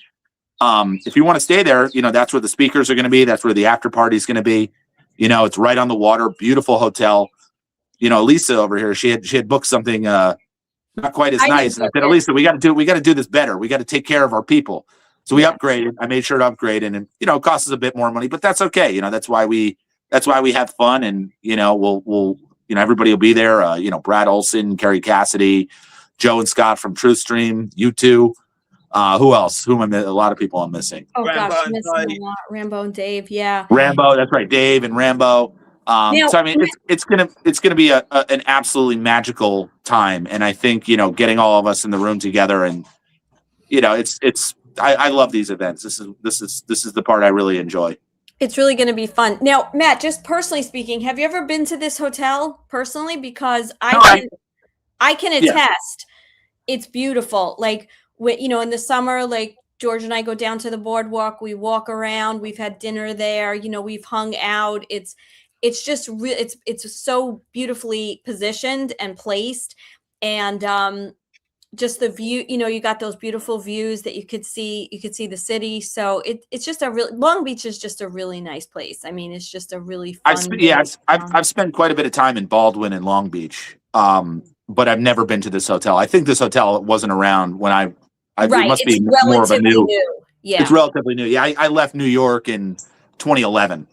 If you want to stay there, that's where the speakers are going to be. That's where the after party is going to be. It's right on the water, beautiful hotel. Elisa over here, she had booked something not quite as nice. And I said, Elisa, we got to do this better. We got to take care of our people. So we upgraded. I made sure to upgrade, and it costs us a bit more money, but that's okay. That's why we have fun, and we'll everybody will be there. Brad Olson, Kerry Cassidy, Joe and Scott from TruthStream, you two. Who else? A lot of people I'm missing. Oh gosh, I'm missing a lot. Rambo and Dave. Yeah. Rambo, that's right. Dave and Rambo. So I mean, it's gonna be an absolutely magical time, and I think getting all of us in the room together, and I love these events. This is the part I really enjoy. It's really going to be fun. Now, Matt, just personally speaking, have you ever been to this hotel personally? Because I can attest, it's beautiful. Like in the summer, like George and I go down to the boardwalk, we walk around, we've had dinner there, we've hung out. It's just it's so beautifully positioned and placed, and just the view, you got those beautiful views that you could see the city. So it's just Long Beach is just a really nice place. I mean, it's just a really fun I've spent quite a bit of time in Baldwin and Long Beach, but I've never been to this hotel. I think this hotel wasn't around when it must be more of a new. Yeah, it's relatively new. Yeah, I left New York in 2011.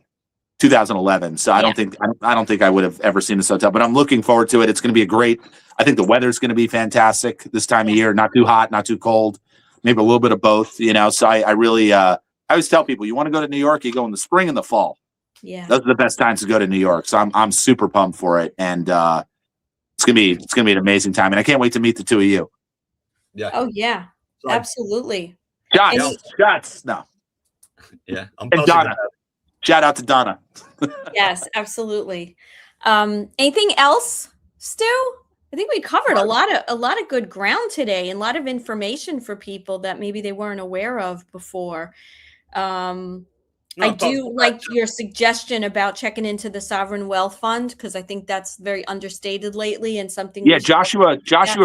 So I don't think I would have ever seen this hotel, but I'm looking forward to it. It's going to be I think the weather's going to be fantastic this time of year. Not too hot, not too cold, maybe a little bit of both, So I really, I always tell people, you want to go to New York, you go in the spring and the fall. Yeah. Those are the best times to go to New York. So I'm super pumped for it. And, it's going to be an amazing time. And I can't wait to meet the two of you. Yeah. Oh yeah, absolutely. Shots. No. Yeah. I'm and Donna. Shout out to Donna. Yes, absolutely. Anything else, Stu? I think we covered a lot of good ground today, and a lot of information for people that maybe they weren't aware of before. I do like your suggestion about checking into the Sovereign Wealth Fund, because I think that's very understated lately, and something. Yeah, Joshua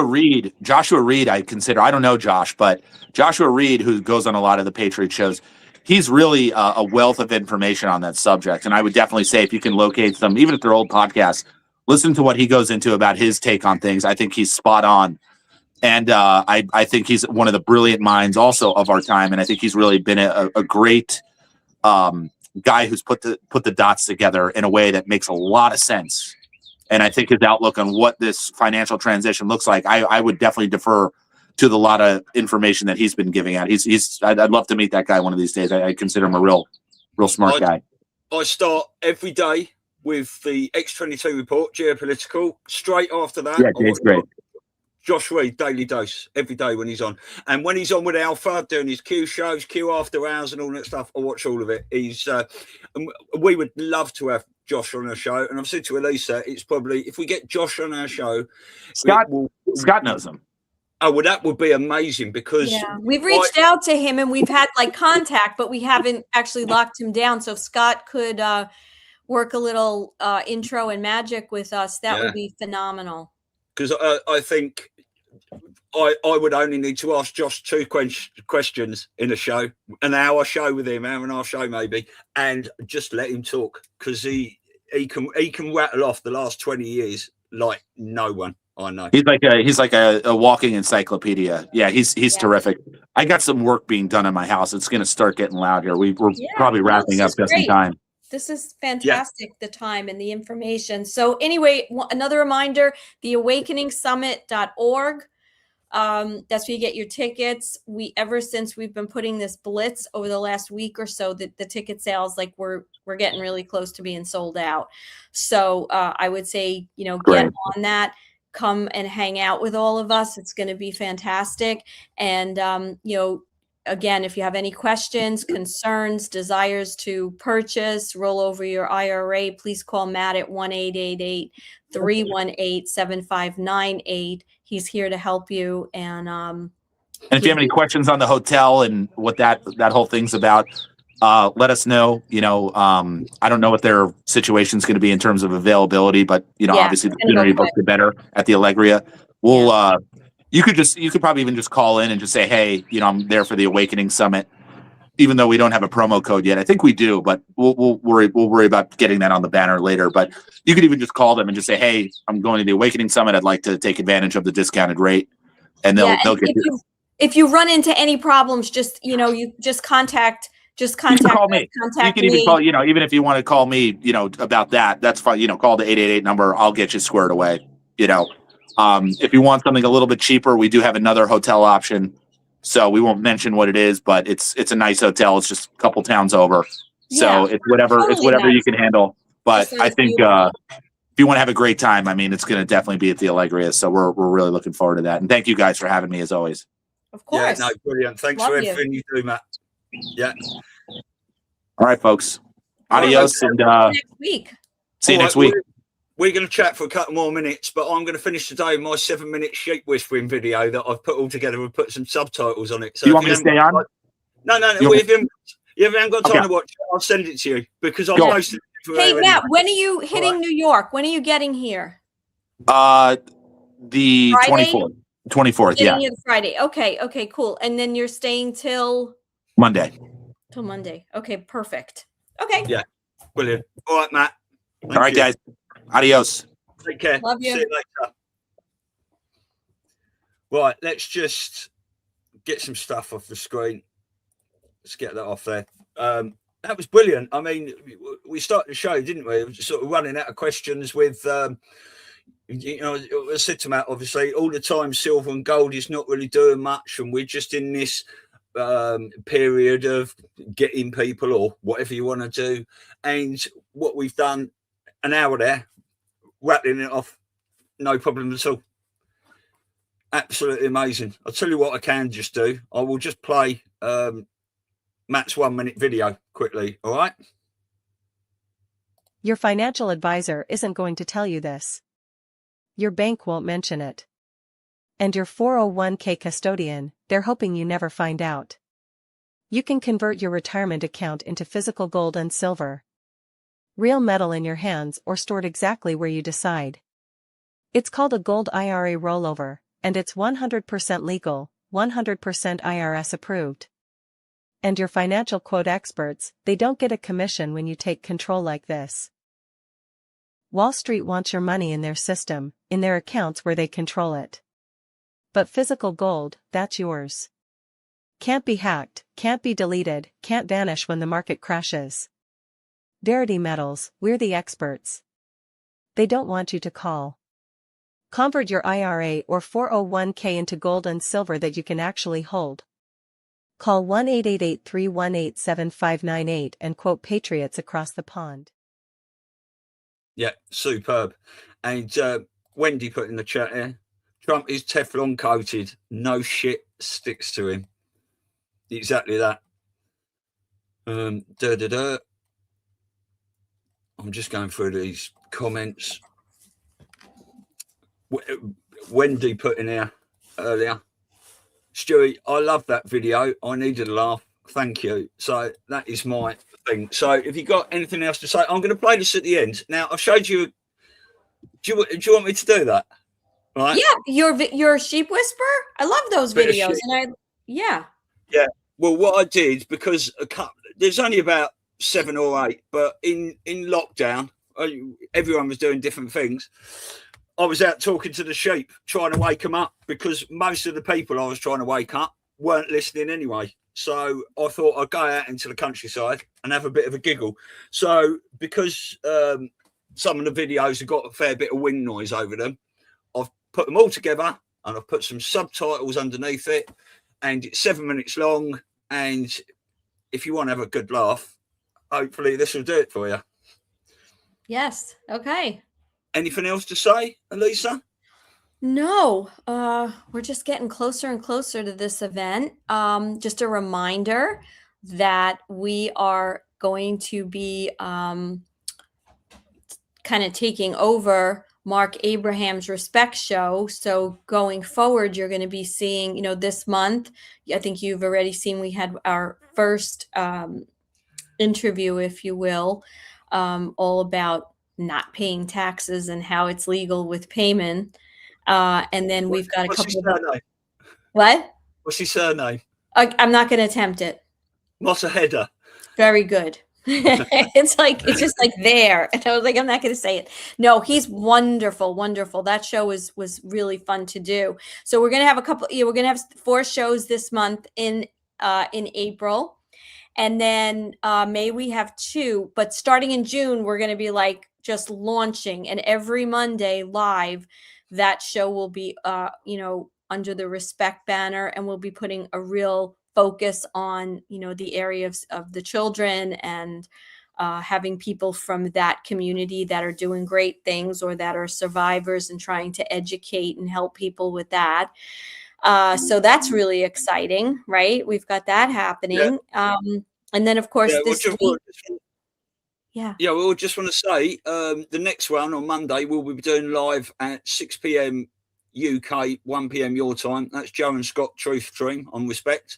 Reed. Joshua Reed, I consider. I don't know Josh, but Joshua Reed, who goes on a lot of the Patriot shows, he's really a wealth of information on that subject. And I would definitely say, if you can locate some, even if they're old podcasts, listen to what he goes into about his take on things. I think he's spot on. And I think he's one of the brilliant minds also of our time. And I think he's really been a great guy who's put the dots together in a way that makes a lot of sense. And I think his outlook on what this financial transition looks like, I would definitely defer to the lot of information that he's been giving out. I'd love to meet that guy one of these days. I consider him a real smart guy. I start every day with the X22 report, geopolitical. Straight after that, Dave's great. Josh Reed, Daily Dose, every day when he's on. And when he's on with Alpha, doing his Q shows, Q After Hours and all that stuff, I watch all of it. We would love to have Josh on our show. And I've said to Elisa, it's probably, if we get Josh on our show, Scott knows him. Oh, well, that would be amazing, because we've reached out to him and we've had contact, but we haven't actually locked him down. So if Scott could work a little intro and magic with us, that would be phenomenal. Because I think I would only need to ask Josh two questions in a show, an hour show with him, hour and a half show maybe, and just let him talk, because he can rattle off the last 20 years like no one I know. He's like a walking encyclopedia. Yeah, he's terrific. I got some work being done in my house. It's going to start getting loud here. We're probably wrapping up just in time. This is fantastic, the time and the information. So anyway, another reminder, theawakeningsummit.org. That's where you get your tickets. Ever since we've been putting this blitz over the last week or so, the ticket sales, like we're getting really close to being sold out. So I would say, get on that. Come and hang out with all of us. It's going to be fantastic. And, again, if you have any questions, concerns, desires to purchase, roll over your IRA, please call Matt at 1-888-318-7598. He's here to help you. And if you have any questions on the hotel and what that whole thing's about, let us know. You know, I don't know what their situation's going to be in terms of availability, but you know, obviously the sooner you book, the better at the Allegria. We'll, you could probably even just call in and just say, hey, you know, I'm there for the Awakening Summit, even though we don't have a promo code yet. I think we do, but we'll worry about getting that on the banner later. But you could even just call them and just say, hey, I'm going to the Awakening Summit. I'd like to take advantage of the discounted rate, and they'll get you. If you run into any problems, just, you know, you just contact you can call me. You can even call, you know, even if you want to call me, you know, about that, that's fine. You know, call the 888 number. I'll get you squared away. You know, if you want something a little bit cheaper, we do have another hotel option. So we won't mention what it is, but it's a nice hotel. It's just a couple towns over. So it's whatever, nice. You can handle. But I think if you want to have a great time, I mean, it's going to definitely be at the Allegria. So we're really looking forward to that. And thank you guys for having me as always. Of course. Yeah, no, brilliant. Thanks for everything you do, Matt. Yeah. All right, folks. Adios, and next week. See you next week. We're going to chat for a couple more minutes, but I'm going to finish today with my 7-minute sheep whispering video that I've put all together and put some subtitles on it. So you want me to stay on? No. If you haven't got time to watch it, I'll send it to you because I'm posting it. Hey, Matt, when are you hitting New York? When are you getting here? The 24th. 24th, yeah. Friday. Okay, cool. And then you're staying till Monday. Till Monday. Okay, perfect. Okay. Yeah, brilliant. All right, Matt. All right, guys. Adios. Take care. Love you. See you later. Right, let's just get some stuff off the screen. Let's get that off there. That was brilliant. I mean, we started the show, didn't we? We were just sort of running out of questions with, you know, I said to Matt, obviously, all the time silver and gold is not really doing much, and we're just in this period of getting people or whatever you want to do. And what we've done, an hour there, rattling it off, no problem at all. Absolutely amazing. I'll tell you what I can just do. I will just play Matt's 1-minute video quickly. All right. Your financial advisor isn't going to tell you this. Your bank won't mention it. And your 401k custodian, they're hoping you never find out. You can convert your retirement account into physical gold and silver. Real metal in your hands or stored exactly where you decide. It's called a gold IRA rollover, and it's 100% legal, 100% IRS approved. And your financial quote experts, they don't get a commission when you take control like this. Wall Street wants your money in their system, in their accounts where they control it. But physical gold, that's yours. Can't be hacked, can't be deleted, can't vanish when the market crashes. Verity Metals, we're the experts. They don't want you to call. Convert your IRA or 401k into gold and silver that you can actually hold. Call 1-888-318-7598 and quote Patriots Across the Pond. Yeah, superb. And Wendy put in the chat here, Trump is Teflon coated. No shit sticks to him. Exactly that. I'm just going through these comments. Wendy put in here earlier, Stewie, I love that video. I needed a laugh. Thank you. So that is my thing. So if you got anything else to say, I'm going to play this at the end. Now, I've showed you. Do you want me to do that? Right? Yeah, your sheep whisperer. I love those videos, and yeah. Well, what I did, because there's only about 7 or 8, but in lockdown, everyone was doing different things. I was out talking to the sheep, trying to wake them up, because most of the people I was trying to wake up weren't listening anyway. So I thought I'd go out into the countryside and have a bit of a giggle. So because some of the videos have got a fair bit of wind noise over them, I've put them all together and I've put some subtitles underneath it, and it's 7 minutes long. And if you want to have a good laugh, hopefully this will do it for you. Yes. Okay. Anything else to say, Elisa? No, we're just getting closer and closer to this event. Just a reminder that we are going to be kind of taking over Mark Abraham's Respect Show. So going forward, you're going to be seeing, this month, I think you've already seen, we had our first interview, if you will, all about not paying taxes and how it's legal with payment. And then we've got a couple of... What? What's his surname? I'm not going to attempt it. What's a header? Very good. It's just like there. And I was like, I'm not going to say it. No, he's wonderful, wonderful. That show was really fun to do. So we're going to have we're going to have 4 shows this month in April. And then May we have 2, but starting in June, we're going to be like just launching, and every Monday live, that show will be, under the Respect banner, and we'll be putting a real focus on, the area of the children, and having people from that community that are doing great things or that are survivors, and trying to educate and help people with that. So that's really exciting, right? We've got that happening. Yeah. And then, of course, this week. Yeah, we all just want to say the next one on Monday, we'll be doing live at 6 p.m. UK, 1 p.m. your time. That's Joe and Scott Truth Stream on Respect.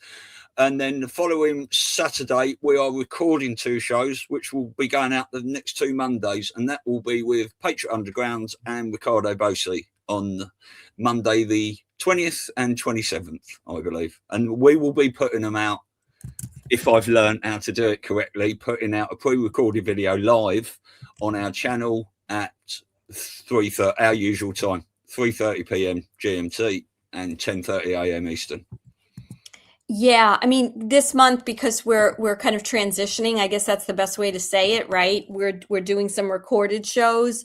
And then the following Saturday, we are recording 2 shows, which will be going out the next 2 Mondays. And that will be with Patriot Underground and Ricardo Bosi on Monday, the 20th and 27th, I believe. And we will be putting them out, if I've learned how to do it correctly, putting out a pre-recorded video live on our channel at 3:30, our usual time, 3:30 p.m. GMT and 10:30 a.m. Eastern. Yeah, I mean, this month, because we're kind of transitioning, I guess that's the best way to say it, right? We're doing some recorded shows,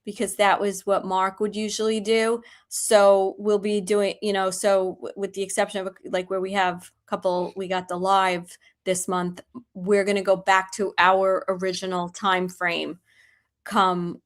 because that was what Mark would usually do. So we'll be doing, so with the exception of like where we have a couple, we got the live this month, we're going to go back to our original time frame come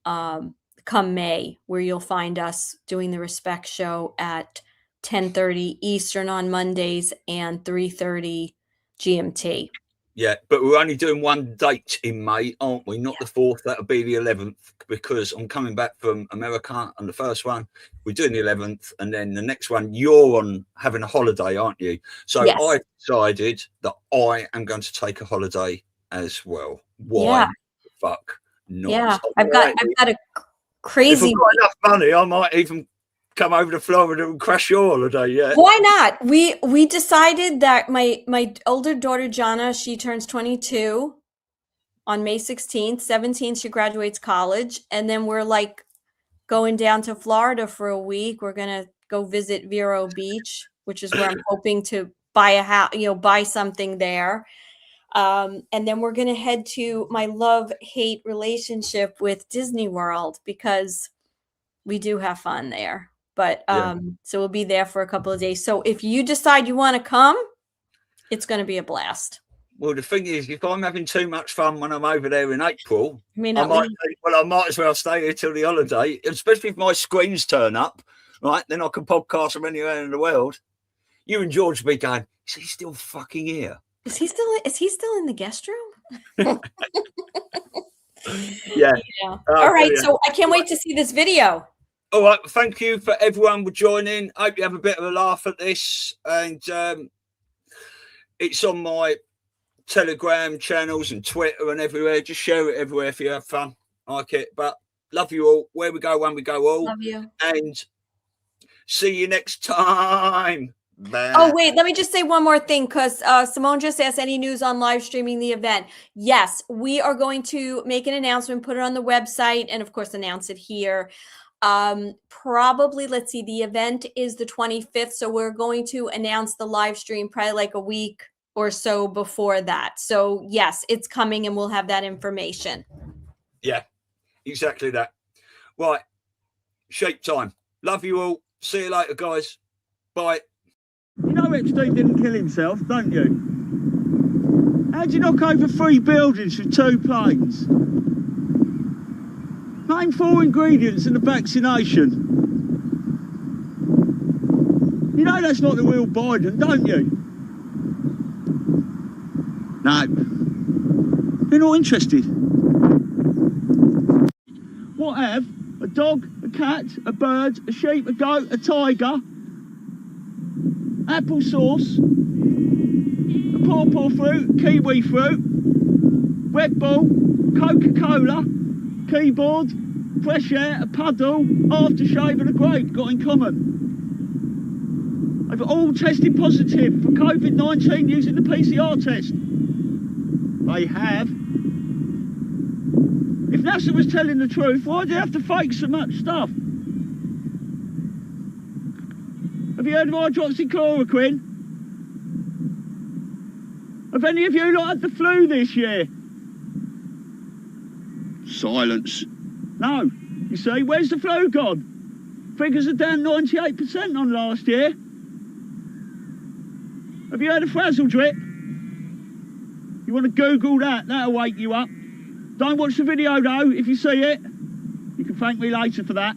May, where you'll find us doing the Respect Show at 10:30 Eastern on Mondays and 3:30 GMT. Yeah, but we're only doing one date in May, aren't we? Not the 4th. That'll be the 11th, because I'm coming back from America, and the first one we're doing the 11th, and then the next one you're on having a holiday, aren't you? So yes. I decided that I am going to take a holiday as well. Why the fuck not? Yeah, I've got a crazy. If I've got enough money, I might even come over to Florida and crash your holiday. Yeah, why not? We decided that my older daughter Jana, she turns 22 on May 16th. 17th she graduates college, and then we're like going down to Florida for a week. We're gonna go visit Vero Beach, which is where I'm hoping to buy a house, buy something there. And then we're gonna head to my love-hate relationship with Disney World, because we do have fun there. But so we'll be there for a couple of days. So if you decide you want to come, it's going to be a blast. Well, the thing is, if I'm having too much fun when I'm over there in April, I might as well stay here till the holiday, especially if my screens turn up, right? Then I can podcast from anywhere in the world. You and George will be going, is he still fucking here? Is he still in the guest room? Yeah. All right. So I can't wait to see this video. All right, thank you for everyone for joining. Hope you have a bit of a laugh at this, and it's on my Telegram channels and Twitter and everywhere. Just share it everywhere if you have fun. I like it. But love you all. Where we go, when we go all. Love you. And see you next time. Bye. Oh, wait, let me just say one more thing, because Simone just asked any news on live streaming the event. Yes, we are going to make an announcement, put it on the website, and of course announce it here. Probably, let's see, the event is the 25th, so we're going to announce the live stream probably like a week or so before that. So yes, it's coming, and we'll have that information. Yeah, exactly that. Right, shape time. Love you all. See you later, guys. Bye. You know Epstein didn't kill himself, don't you? How'd you knock over 3 buildings with 2 planes? Name 4 ingredients in the vaccination. You know that's not the real Biden, don't you? No. They're not interested. What have a dog, a cat, a bird, a sheep, a goat, a tiger, apple sauce, a pawpaw fruit, kiwi fruit, Red Bull, Coca-Cola, keyboard, fresh air, a puddle, aftershave and a grape got in common? They've all tested positive for COVID-19 using the PCR test. They have. If NASA was telling the truth, why do they have to fake so much stuff? Have you heard of hydroxychloroquine? Have any of you lot had the flu this year? Silence. No. You see, where's the flu gone? Figures are down 98% on last year. Have you heard of frazzle drip? You want to Google that, that'll wake you up. Don't watch the video though, if you see it. You can thank me later for that.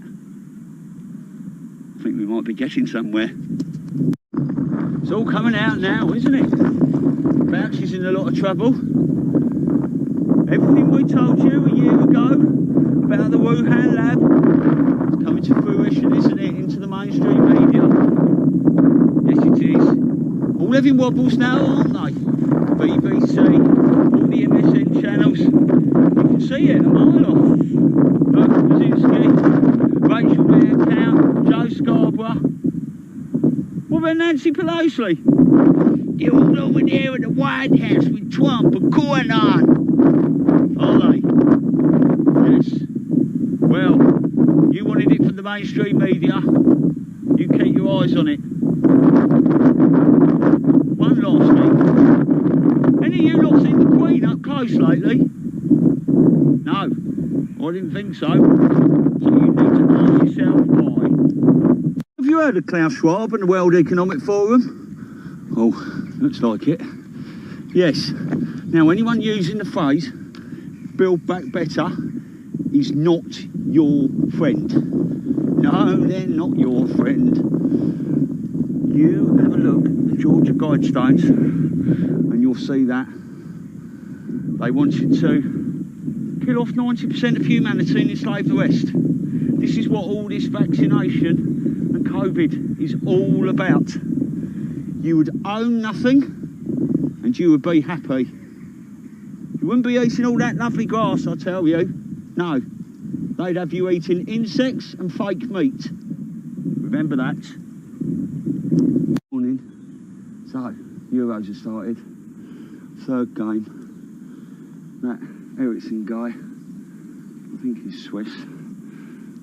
I think we might be getting somewhere. It's all coming out now, isn't it? Fauci's in a lot of trouble. Everything we told you a year ago about the Wuhan lab is coming to fruition, isn't it? Into the mainstream media. Yes, it is. All having wobbles now, aren't they? BBC, all the MSN channels. You can see it a mile off. Look, Brzezinski, Rachel Maddow, Joe Scarborough. What about Nancy Pelosi? They're all over there at the White House with Trump and going on. Are they? Yes. Well, you wanted it from the mainstream media. You keep your eyes on it. One last thing. Any of you lot seen the Queen up close lately? No, I didn't think so. So you need to ask yourself why. Have you heard of Klaus Schwab and the World Economic Forum? Oh, looks like it. Yes. Now, anyone using the phrase "Build Back Better" is not your friend. No, they're not your friend. You have a look at the Georgia Guidestones and you'll see that they wanted to kill off 90% of humanity and enslave the rest. This is what all this vaccination and COVID is all about. You would own nothing and you would be happy. You wouldn't be eating all that lovely grass, I tell you. No, they'd have you eating insects and fake meat. Remember that. Morning. So, Euros have started. Third game. That Ericsson guy, I think he's Swiss.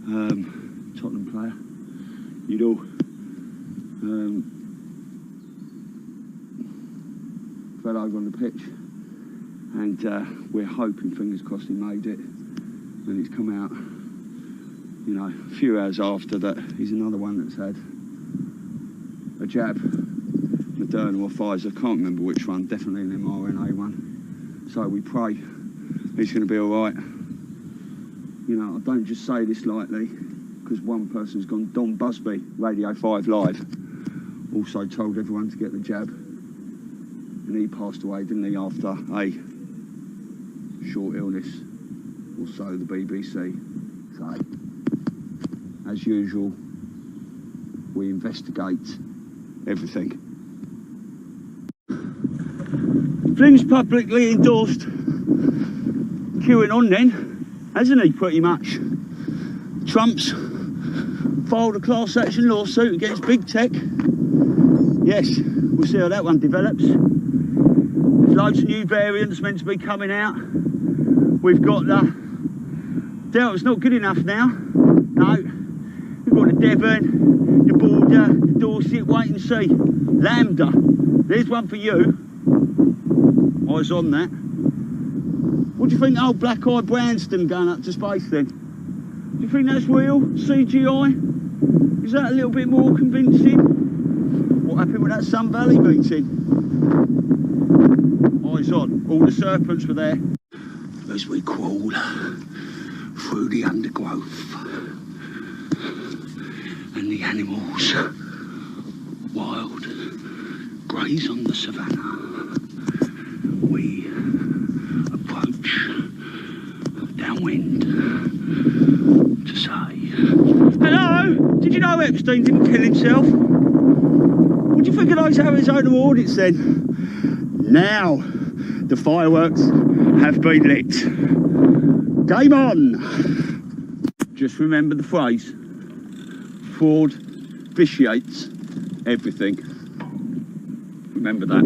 Tottenham player. You'd all fell over on the pitch. And we're hoping, fingers crossed, he made it. And he's come out, you know, a few hours after that. He's another one that's had a jab, Moderna or Pfizer, can't remember which one, definitely an mRNA one. So we pray he's going to be all right. You know, I don't just say this lightly, because one person's gone, Don Busby, Radio 5 Live, also told everyone to get the jab. And he passed away, didn't he, after a short illness. Also the BBC. So, as usual, we investigate everything. Flynn's publicly endorsed QAnon then, hasn't he, pretty much? Trump's filed a class action lawsuit against big tech. Yes, we'll see how that one develops. There's loads of new variants meant to be coming out. We've got the Delta's not good enough now. No, we've got the Devon, the Border, the Dorset, wait and see. Lambda, there's one for you. Eyes on that. What do you think old Black Eye Branston going up to space then? Do you think that's real? CGI? Is that a little bit more convincing? What happened with that Sun Valley meeting? Eyes on, all the serpents were there. As we crawl through the undergrowth and the animals wild graze on the savannah. We approach downwind to say, hello, did you know Epstein didn't kill himself? What do you think of those Arizona audits then? Now the fireworks have been lit. Game on! Just remember the phrase, fraud vitiates everything. Remember that.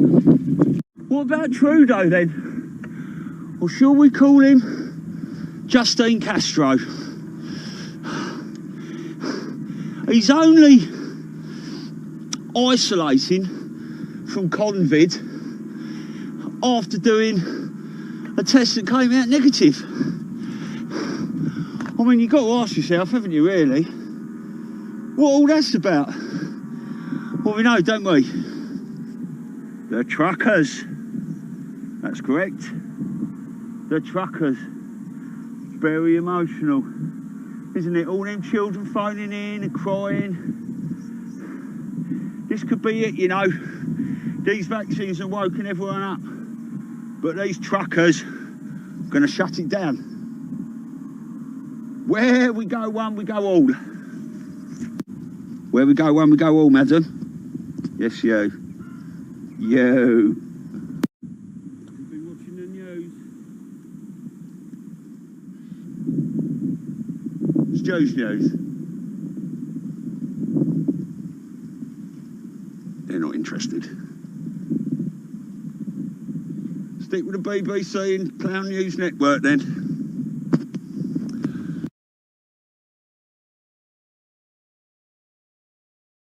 What about Trudeau then? Or shall we call him Justine Castro? He's only isolating from COVID after doing a test that came out negative. I mean, you've got to ask yourself, haven't you, really? What all that's about? Well, we know, don't we? The truckers. That's correct. The truckers. Very emotional, isn't it? All them children phoning in and crying. This could be it, you know. These vaccines are woken everyone up. But these truckers are going to shut it down. Where we go one, we go all. Where we go one, we go all, madam. Yes, you. You. You've been watching the news. It's Joe's news. They're not interested. Stick with the BBC and Clown News Network then.